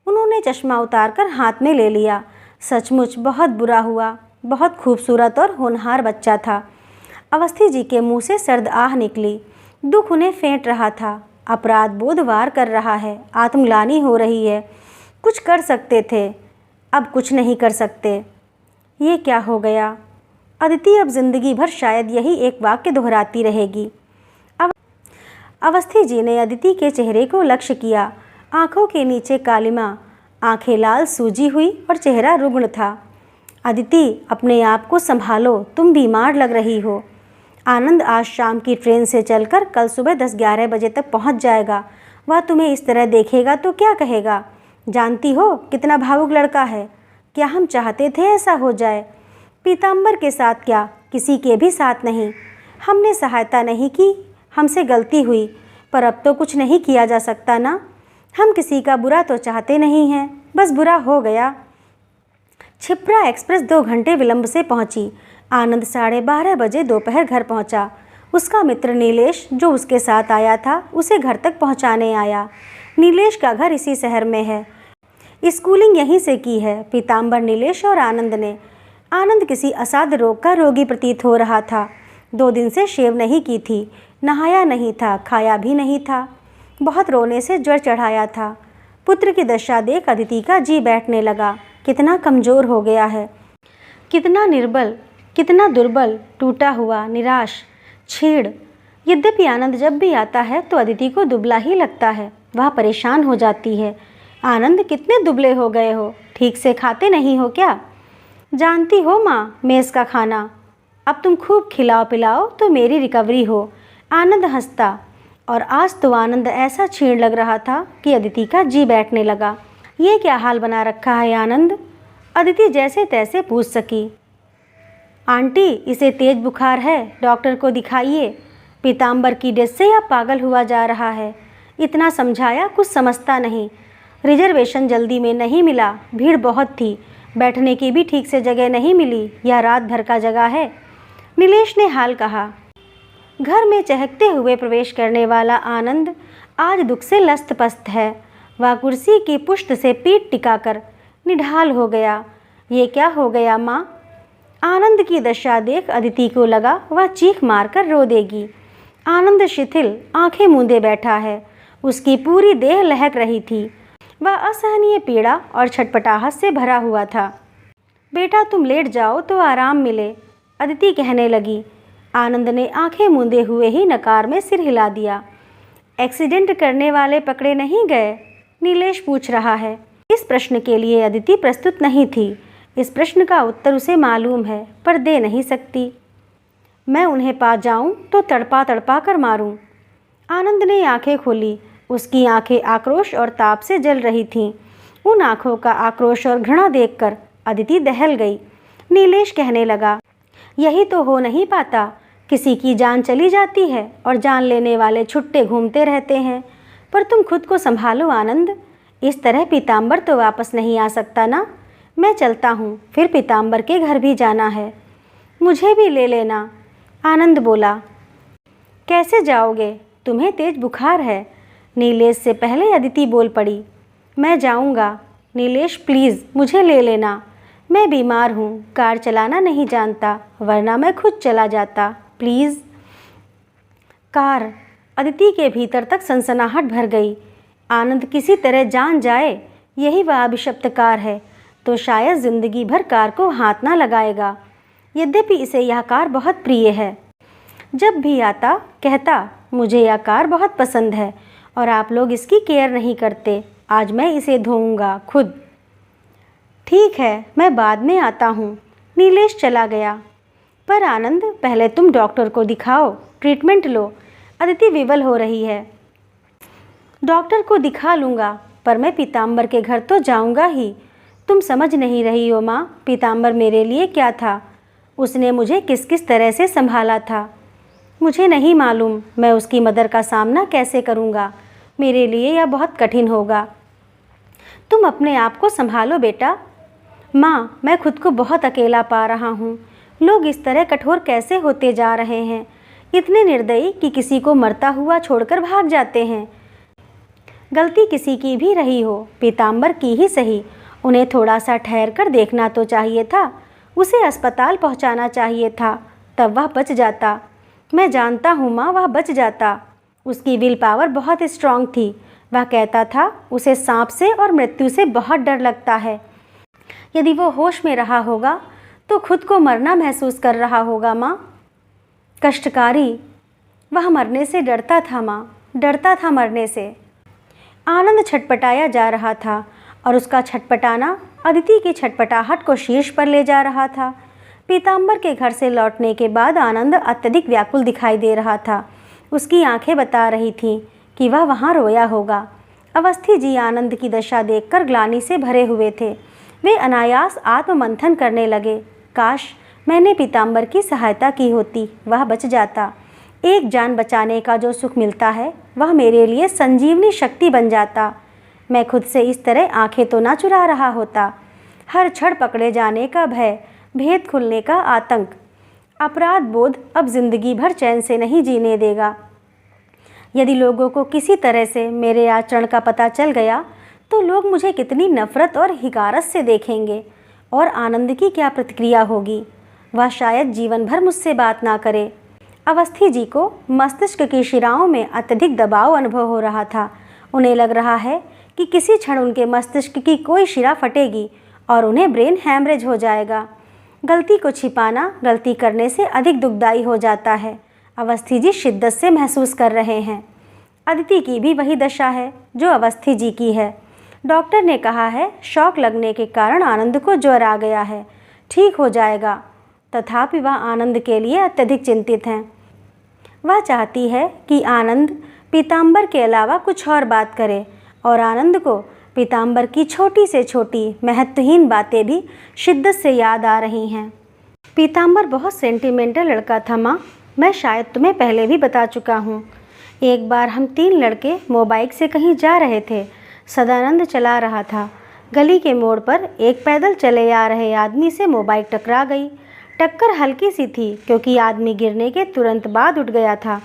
उन्होंने चश्मा उतारकर हाथ में ले लिया। सचमुच बहुत बुरा हुआ। बहुत खूबसूरत और होनहार बच्चा था। अवस्थी जी के मुंह से सर्द आह निकली। दुख उन्हें फेंट रहा था। अपराध बोध वार कर रहा है। आत्मग्लानि हो रही है। कुछ कर सकते थे, अब कुछ नहीं कर सकते। ये क्या हो गया? अदिति अब जिंदगी भर शायद यही एक वाक्य दोहराती रहेगी। अवस्थी जी ने अदिति के चेहरे को लक्ष्य किया। आंखों के नीचे कालिमा, आंखें लाल सूजी हुई और चेहरा रुग्ण था। अदिति, अपने आप को संभालो, तुम बीमार लग रही हो। आनंद आज शाम की ट्रेन से चलकर कल सुबह 10-11 बजे तक पहुंच जाएगा। वह तुम्हें इस तरह देखेगा तो क्या कहेगा? जानती हो कितना भावुक लड़का है। क्या हम चाहते थे ऐसा हो जाए? पीताम्बर के साथ क्या, किसी के भी साथ नहीं। हमने सहायता नहीं की, हमसे गलती हुई, पर अब तो कुछ नहीं किया जा सकता ना। हम किसी का बुरा तो चाहते नहीं हैं, बस बुरा हो गया। क्षिप्रा एक्सप्रेस 2 घंटे विलंब से पहुंची। आनंद 12:30 बजे दोपहर घर पहुंचा। उसका मित्र नीलेश, जो उसके साथ आया था, उसे घर तक पहुंचाने आया। नीलेश का घर इसी शहर में है। स्कूलिंग यहीं से की है पीताम्बर, नीलेश और आनंद ने। आनंद किसी असाध्य रोग का रोगी प्रतीत हो रहा था। 2 दिन से शेव नहीं की थी, नहाया नहीं था, खाया भी नहीं था। बहुत रोने से ज्वर चढ़ाया था। पुत्र की दशा देख अदिति का जी बैठने लगा। कितना कमज़ोर हो गया है, कितना निर्बल, कितना दुर्बल, टूटा हुआ, निराश, छीड़। यद्यपि आनंद जब भी आता है तो अदिति को दुबला ही लगता है। वह परेशान हो जाती है। आनंद, कितने दुबले हो गए हो, ठीक से खाते नहीं हो क्या? जानती हो माँ, मेस का खाना। अब तुम खूब खिलाओ पिलाओ तो मेरी रिकवरी हो। आनंद हंसता, और आज तो आनंद ऐसा छीण लग रहा था कि अदिति का जी बैठने लगा। ये क्या हाल बना रखा है आनंद? अदिति जैसे तैसे पूछ सकी। आंटी, इसे तेज बुखार है, डॉक्टर को दिखाइए। पीताम्बर की डेथ से यह पागल हुआ जा रहा है। इतना समझाया, कुछ समझता नहीं। रिजर्वेशन जल्दी में नहीं मिला, भीड़ बहुत थी, बैठने की भी ठीक से जगह नहीं मिली। यह रात भर का जगह है। नीलेश ने हाल कहा। घर में चहकते हुए प्रवेश करने वाला आनंद आज दुख से लस्त-पस्त है। वह कुर्सी की पुष्ट से पीठ टिकाकर निढाल हो गया। ये क्या हो गया माँ? आनंद की दशा देख अदिति को लगा वह चीख मारकर रो देगी। आनंद शिथिल आंखें मूंदे बैठा है। उसकी पूरी देह लहक रही थी। वह असहनीय पीड़ा और छटपटाहट से भरा हुआ था। बेटा, तुम लेट जाओ तो आराम मिले, अदिति कहने लगी। आनंद ने आंखें मूंदे हुए ही नकार में सिर हिला दिया। एक्सीडेंट करने वाले पकड़े नहीं गए? नीलेश पूछ रहा है। इस प्रश्न के लिए अदिति प्रस्तुत नहीं थी। इस प्रश्न का उत्तर उसे मालूम है, पर दे नहीं सकती। मैं उन्हें पा जाऊं तो तड़पा तड़पा कर मारूं। आनंद ने आंखें खोली। उसकी आंखें आक्रोश और ताप से जल रही थीं। उन आंखों का आक्रोश और घृणा देखकर अदिति दहल गई। नीलेश कहने लगा, यही तो हो नहीं पाता। किसी की जान चली जाती है और जान लेने वाले छुट्टे घूमते रहते हैं। पर तुम खुद को संभालो आनंद। इस तरह पीताम्बर तो वापस नहीं आ सकता ना। मैं चलता हूँ, फिर पीताम्बर के घर भी जाना है। मुझे भी ले लेना, आनंद बोला। कैसे जाओगे? तुम्हें तेज बुखार है। नीलेश से पहले अदिति बोल पड़ी। मैं जाऊँगा। नीलेश, प्लीज़ मुझे ले लेना। मैं बीमार हूँ, कार चलाना नहीं जानता, वरना मैं खुद चला जाता। प्लीज़। कार। अदिति के भीतर तक सनसनाहट भर गई। आनंद किसी तरह जान जाए, यही वह अभिशप्त कार है, तो शायद जिंदगी भर कार को हाथ ना लगाएगा। यद्यपि इसे यह कार बहुत प्रिय है। जब भी आता कहता, मुझे यह कार बहुत पसंद है और आप लोग इसकी केयर नहीं करते। आज मैं इसे धोऊंगा खुद। ठीक है, मैं बाद में आता हूँ। नीलेश चला गया। पर आनंद, पहले तुम डॉक्टर को दिखाओ, ट्रीटमेंट लो। अदिति विवल हो रही है। डॉक्टर को दिखा लूँगा, पर मैं पीताम्बर के घर तो जाऊँगा ही। तुम समझ नहीं रही हो माँ, पीताम्बर मेरे लिए क्या था। उसने मुझे किस किस तरह से संभाला था। मुझे नहीं मालूम मैं उसकी मदर का सामना कैसे करूँगा। मेरे लिए यह बहुत कठिन होगा। तुम अपने आप को संभालो बेटा। माँ, मैं खुद को बहुत अकेला पा रहा हूँ। लोग इस तरह कठोर कैसे होते जा रहे हैं, इतने निर्दयी कि किसी को मरता हुआ छोड़कर भाग जाते हैं। गलती किसी की भी रही हो, पीताम्बर की ही सही, उन्हें थोड़ा सा ठहर कर देखना तो चाहिए था। उसे अस्पताल पहुंचाना चाहिए था, तब वह बच जाता। मैं जानता हूँ माँ, वह बच जाता। उसकी विल पावर बहुत स्ट्रांग थी। वह कहता था उसे सांप से और मृत्यु से बहुत डर लगता है। यदि वो होश में रहा होगा तो खुद को मरना महसूस कर रहा होगा माँ। कष्टकारी। वह मरने से डरता था माँ, डरता था मरने से। आनंद छटपटाया जा रहा था और उसका छटपटाना अदिति की छटपटाहट को शीर्ष पर ले जा रहा था। पीताम्बर के घर से लौटने के बाद आनंद अत्यधिक व्याकुल दिखाई दे रहा था। उसकी आंखें बता रही थीं कि वह वहाँ रोया होगा। अवस्थी जी आनंद की दशा देखकर ग्लानि से भरे हुए थे। वे अनायास आत्ममंथन करने लगे। काश मैंने पीताम्बर की सहायता की होती, वह बच जाता। एक जान बचाने का जो सुख मिलता है वह मेरे लिए संजीवनी शक्ति बन जाता। मैं खुद से इस तरह आंखें तो ना चुरा रहा होता। हर क्षण पकड़े जाने का भय, भेद खुलने का आतंक, अपराध बोध अब जिंदगी भर चैन से नहीं जीने देगा। यदि लोगों को किसी तरह से मेरे आचरण का पता चल गया तो लोग मुझे कितनी नफरत और हिकारत से देखेंगे, और आनंद की क्या प्रतिक्रिया होगी। वह शायद जीवन भर मुझसे बात ना करे। अवस्थी जी को मस्तिष्क की शिराओं में अत्यधिक दबाव अनुभव हो रहा था। उन्हें लग रहा है कि किसी क्षण उनके मस्तिष्क की कोई शिरा फटेगी और उन्हें ब्रेन हैमरेज हो जाएगा। गलती को छिपाना गलती करने से अधिक दुखदाई हो जाता है। अवस्थी जी शिद्दत से महसूस कर रहे हैं। अदिति की भी वही दशा है जो अवस्थी जी की है। डॉक्टर ने कहा है शॉक लगने के कारण आनंद को ज्वर आ गया है, ठीक हो जाएगा। तथापि वह आनंद के लिए अत्यधिक चिंतित हैं। वह चाहती है कि आनंद पीताम्बर के अलावा कुछ और बात करे और आनंद को पीताम्बर की छोटी से छोटी महत्वहीन बातें भी शिद्दत से याद आ रही हैं। पीताम्बर बहुत सेंटिमेंटल लड़का था माँ, मैं शायद तुम्हें पहले भी बता चुका हूँ। एक बार हम 3 लड़के मोबाइल से कहीं जा रहे थे। सदानंद चला रहा था। गली के मोड़ पर एक पैदल चले आ रहे आदमी से मोबाइल टकरा गई। टक्कर हल्की सी थी क्योंकि आदमी गिरने के तुरंत बाद उठ गया था।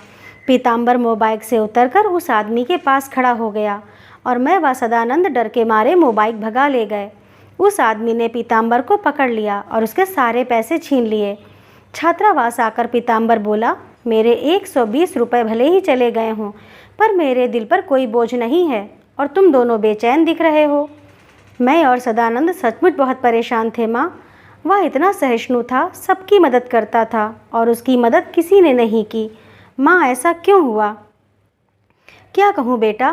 पीताम्बर मोबाइल से उतरकर उस आदमी के पास खड़ा हो गया और मैं व सदानंद डर के मारे मोबाइल भगा ले गए। उस आदमी ने पीताम्बर को पकड़ लिया और उसके सारे पैसे छीन लिए। छात्रावास आकर पीताम्बर बोला, मेरे 120 रुपये भले ही चले गए हों, पर मेरे दिल पर कोई बोझ नहीं है और तुम दोनों बेचैन दिख रहे हो। मैं और सदानंद सचमुच बहुत परेशान थे माँ। वह इतना सहिष्णु था, सबकी मदद करता था और उसकी मदद किसी ने नहीं की। माँ ऐसा क्यों हुआ? क्या कहूँ बेटा,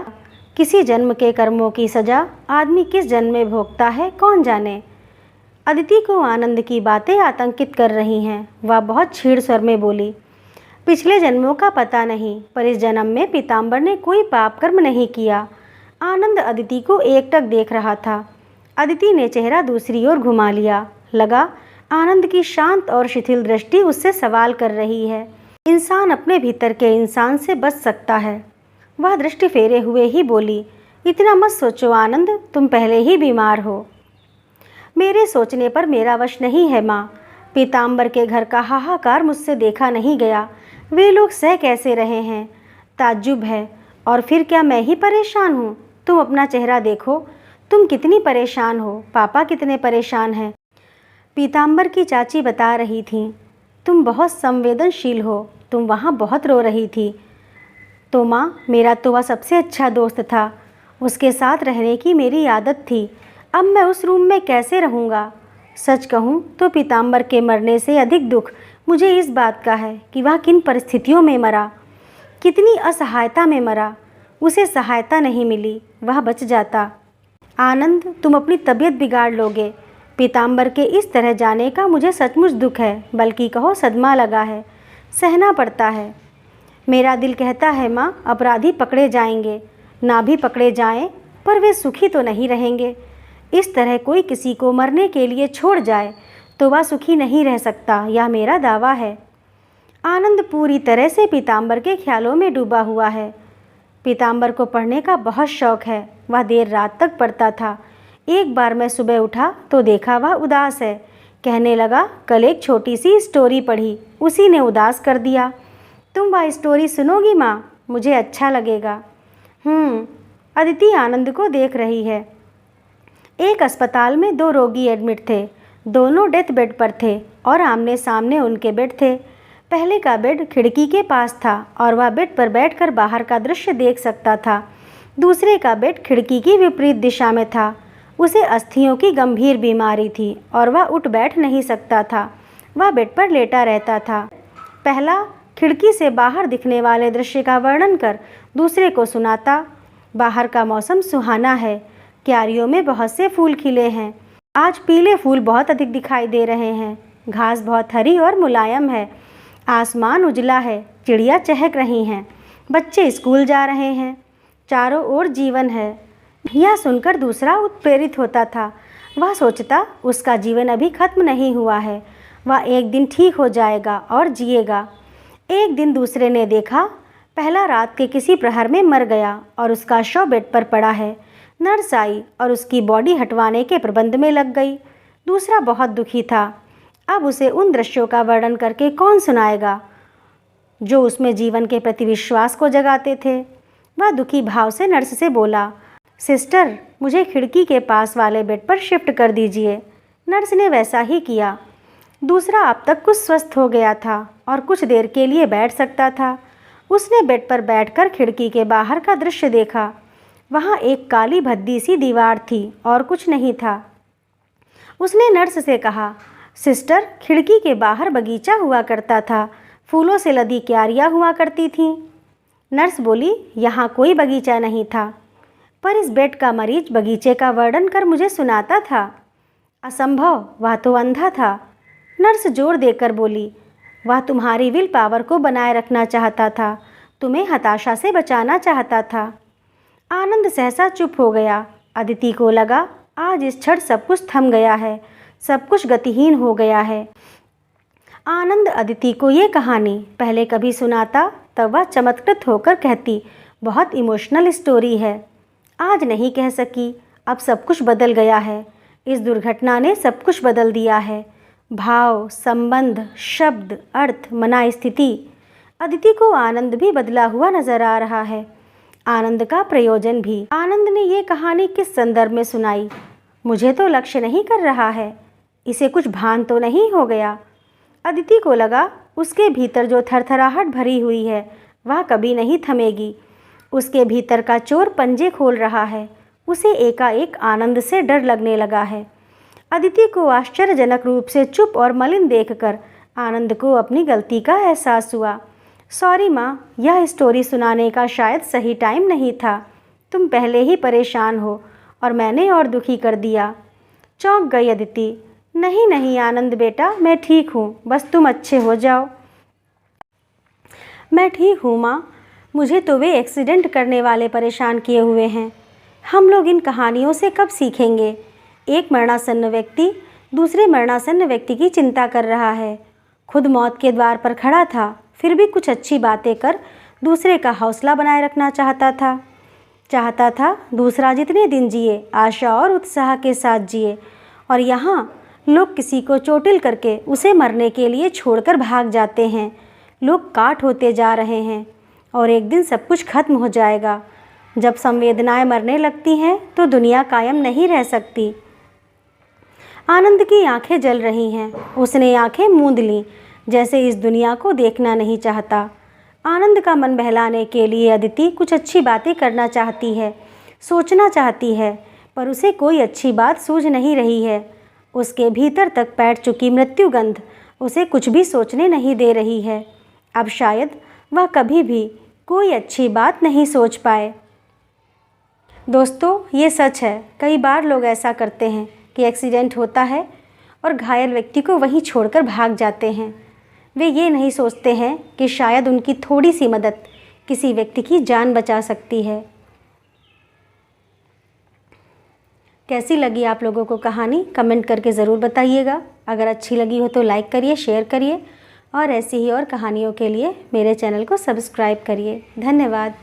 किसी जन्म के कर्मों की सज़ा आदमी किस जन्म में भोगता है कौन जाने। अदिति को आनंद की बातें आतंकित कर रही हैं। वह बहुत छीड़ स्वर में बोली, पिछले जन्मों का पता नहीं, पर इस जन्म में पीताम्बर ने कोई पाप कर्म नहीं किया। आनंद अदिति को एकटक देख रहा था। अदिति ने चेहरा दूसरी ओर घुमा लिया। लगा आनंद की शांत और शिथिल दृष्टि उससे सवाल कर रही है। इंसान अपने भीतर के इंसान से बच सकता है। वह दृष्टि फेरे हुए ही बोली, इतना मत सोचो आनंद, तुम पहले ही बीमार हो। मेरे सोचने पर मेरा वश नहीं है माँ। पीताम्बर के घर का हाहाकार मुझसे देखा नहीं गया। वे लोग सह कैसे रहे हैं, ताज्जुब है। और फिर क्या मैं ही परेशान हूँ? तुम अपना चेहरा देखो, तुम कितनी परेशान हो, पापा कितने परेशान हैं। पीताम्बर की चाची बता रही थी, तुम बहुत संवेदनशील हो, तुम वहाँ बहुत रो रही थी। तो माँ, मेरा तो वह सबसे अच्छा दोस्त था, उसके साथ रहने की मेरी आदत थी। अब मैं उस रूम में कैसे रहूँगा? सच कहूँ तो पीताम्बर के मरने से अधिक दुख मुझे इस बात का है कि वह किन परिस्थितियों में मरा, कितनी असहायता में मरा। उसे सहायता नहीं मिली, वह बच जाता। आनंद, तुम अपनी तबीयत बिगाड़ लोगे। पीताम्बर के इस तरह जाने का मुझे सचमुच दुख है, बल्कि कहो सदमा लगा है, सहना पड़ता है। मेरा दिल कहता है माँ, अपराधी पकड़े जाएंगे, ना भी पकड़े जाएं, पर वे सुखी तो नहीं रहेंगे। इस तरह कोई किसी को मरने के लिए छोड़ जाए तो वह सुखी नहीं रह सकता, यह मेरा दावा है। आनंद पूरी तरह से पीताम्बर के ख्यालों में डूबा हुआ है। पीताम्बर को पढ़ने का बहुत शौक है, वह देर रात तक पढ़ता था। एक बार मैं सुबह उठा तो देखा वह उदास है। कहने लगा, कल एक छोटी सी स्टोरी पढ़ी, उसी ने उदास कर दिया। तुम वह स्टोरी सुनोगी माँ? मुझे अच्छा लगेगा। अदिति आनंद को देख रही है। एक अस्पताल में 2 रोगी एडमिट थे। दोनों डेथ बेड पर थे और आमने सामने उनके बेड थे। पहले का बेड खिड़की के पास था और वह बेड पर बैठकर बाहर का दृश्य देख सकता था। दूसरे का बेड खिड़की की विपरीत दिशा में था। उसे अस्थियों की गंभीर बीमारी थी और वह उठ बैठ नहीं सकता था। वह बेड पर लेटा रहता था। पहला खिड़की से बाहर दिखने वाले दृश्य का वर्णन कर दूसरे को सुनाता। बाहर का मौसम सुहाना है। क्यारियों में बहुत से फूल खिले हैं। आज पीले फूल बहुत अधिक दिखाई दे रहे हैं। घास बहुत हरी और मुलायम है। आसमान उजला है। चिड़िया चहक रही हैं। बच्चे स्कूल जा रहे हैं। चारों ओर जीवन है। यह सुनकर दूसरा उत्प्रेरित होता था। वह सोचता, उसका जीवन अभी खत्म नहीं हुआ है, वह एक दिन ठीक हो जाएगा और जिएगा। एक दिन दूसरे ने देखा, पहला रात के किसी प्रहर में मर गया और उसका शव बेड पर पड़ा है। नर्स आई और उसकी बॉडी हटवाने के प्रबंध में लग गई। दूसरा बहुत दुखी था। अब उसे उन दृश्यों का वर्णन करके कौन सुनाएगा जो उसमें जीवन के प्रति विश्वास को जगाते थे। वह दुखी भाव से नर्स से बोला, सिस्टर, मुझे खिड़की के पास वाले बेड पर शिफ्ट कर दीजिए। नर्स ने वैसा ही किया। दूसरा अब तक कुछ स्वस्थ हो गया था और कुछ देर के लिए बैठ सकता था। उसने बेड पर बैठकर खिड़की के बाहर का दृश्य देखा। वहाँ एक काली भद्दी सी दीवार थी और कुछ नहीं था। उसने नर्स से कहा, सिस्टर, खिड़की के बाहर बगीचा हुआ करता था, फूलों से लदी क्यारियाँ हुआ करती थीं। नर्स बोली, यहाँ कोई बगीचा नहीं था, पर इस बेड का मरीज बगीचे का वर्णन कर मुझे सुनाता था। असंभव, वह तो अंधा था। नर्स जोर देकर बोली, वह तुम्हारी विल पावर को बनाए रखना चाहता था, तुम्हें हताशा से बचाना चाहता था। आनंद सहसा चुप हो गया। अदिति को लगा, आज इस क्षण सब कुछ थम गया है, सब कुछ गतिहीन हो गया है। आनंद अदिति को ये कहानी पहले कभी सुनाता तब वह चमत्कृत होकर कहती, बहुत इमोशनल स्टोरी है। आज नहीं कह सकी, अब सब कुछ बदल गया है। इस दुर्घटना ने सब कुछ बदल दिया है। भाव, संबंध, शब्द, अर्थ, मना, स्थिति। अदिति को आनंद भी बदला हुआ नजर आ रहा है, आनंद का प्रयोजन भी। आनंद ने ये कहानी किस संदर्भ में सुनाई? मुझे तो लक्ष्य नहीं कर रहा है, इसे कुछ भान तो नहीं हो गया? अदिति को लगा, उसके भीतर जो थरथराहट भरी हुई है वह कभी नहीं थमेगी। उसके भीतर का चोर पंजे खोल रहा है। उसे एकाएक आनंद से डर लगने लगा है। अदिति को आश्चर्यजनक रूप से चुप और मलिन देखकर आनंद को अपनी गलती का एहसास हुआ। सॉरी माँ, यह स्टोरी सुनाने का शायद सही टाइम नहीं था। तुम पहले ही परेशान हो और मैंने और दुखी कर दिया। चौंक गई अदिति। नहीं नहीं आनंद बेटा, मैं ठीक हूँ, बस तुम अच्छे हो जाओ। मैं ठीक हूँ माँ, मुझे तो वे एक्सीडेंट करने वाले परेशान किए हुए हैं। हम लोग इन कहानियों से कब सीखेंगे? एक मरणासन्न व्यक्ति दूसरे मरणासन्न व्यक्ति की चिंता कर रहा है। खुद मौत के द्वार पर खड़ा था, फिर भी कुछ अच्छी बातें कर दूसरे का हौसला बनाए रखना चाहता था दूसरा जितने दिन जिए आशा और उत्साह के साथ जिए, और यहाँ लोग किसी को चोटिल करके उसे मरने के लिए छोड़कर भाग जाते हैं। लोग काट होते जा रहे हैं और एक दिन सब कुछ खत्म हो जाएगा। जब संवेदनाएं मरने लगती हैं तो दुनिया कायम नहीं रह सकती। आनंद की आंखें जल रही हैं। उसने आंखें मूंद लीं, जैसे इस दुनिया को देखना नहीं चाहता। आनंद का मन बहलाने के लिए अदिति कुछ अच्छी बातें करना चाहती है, सोचना चाहती है, पर उसे कोई अच्छी बात सूझ नहीं रही है। उसके भीतर तक बैठ चुकी मृत्युगंध उसे कुछ भी सोचने नहीं दे रही है। अब शायद वह कभी भी कोई अच्छी बात नहीं सोच पाए। दोस्तों, ये सच है, कई बार लोग ऐसा करते हैं कि एक्सीडेंट होता है और घायल व्यक्ति को वहीं छोड़कर भाग जाते हैं। वे ये नहीं सोचते हैं कि शायद उनकी थोड़ी सी मदद किसी व्यक्ति की जान बचा सकती है। कैसी लगी आप लोगों को कहानी? कमेंट करके ज़रूर बताइएगा। अगर अच्छी लगी हो तो लाइक करिए, शेयर करिए, और ऐसी ही और कहानियों के लिए मेरे चैनल को सब्सक्राइब करिए। धन्यवाद।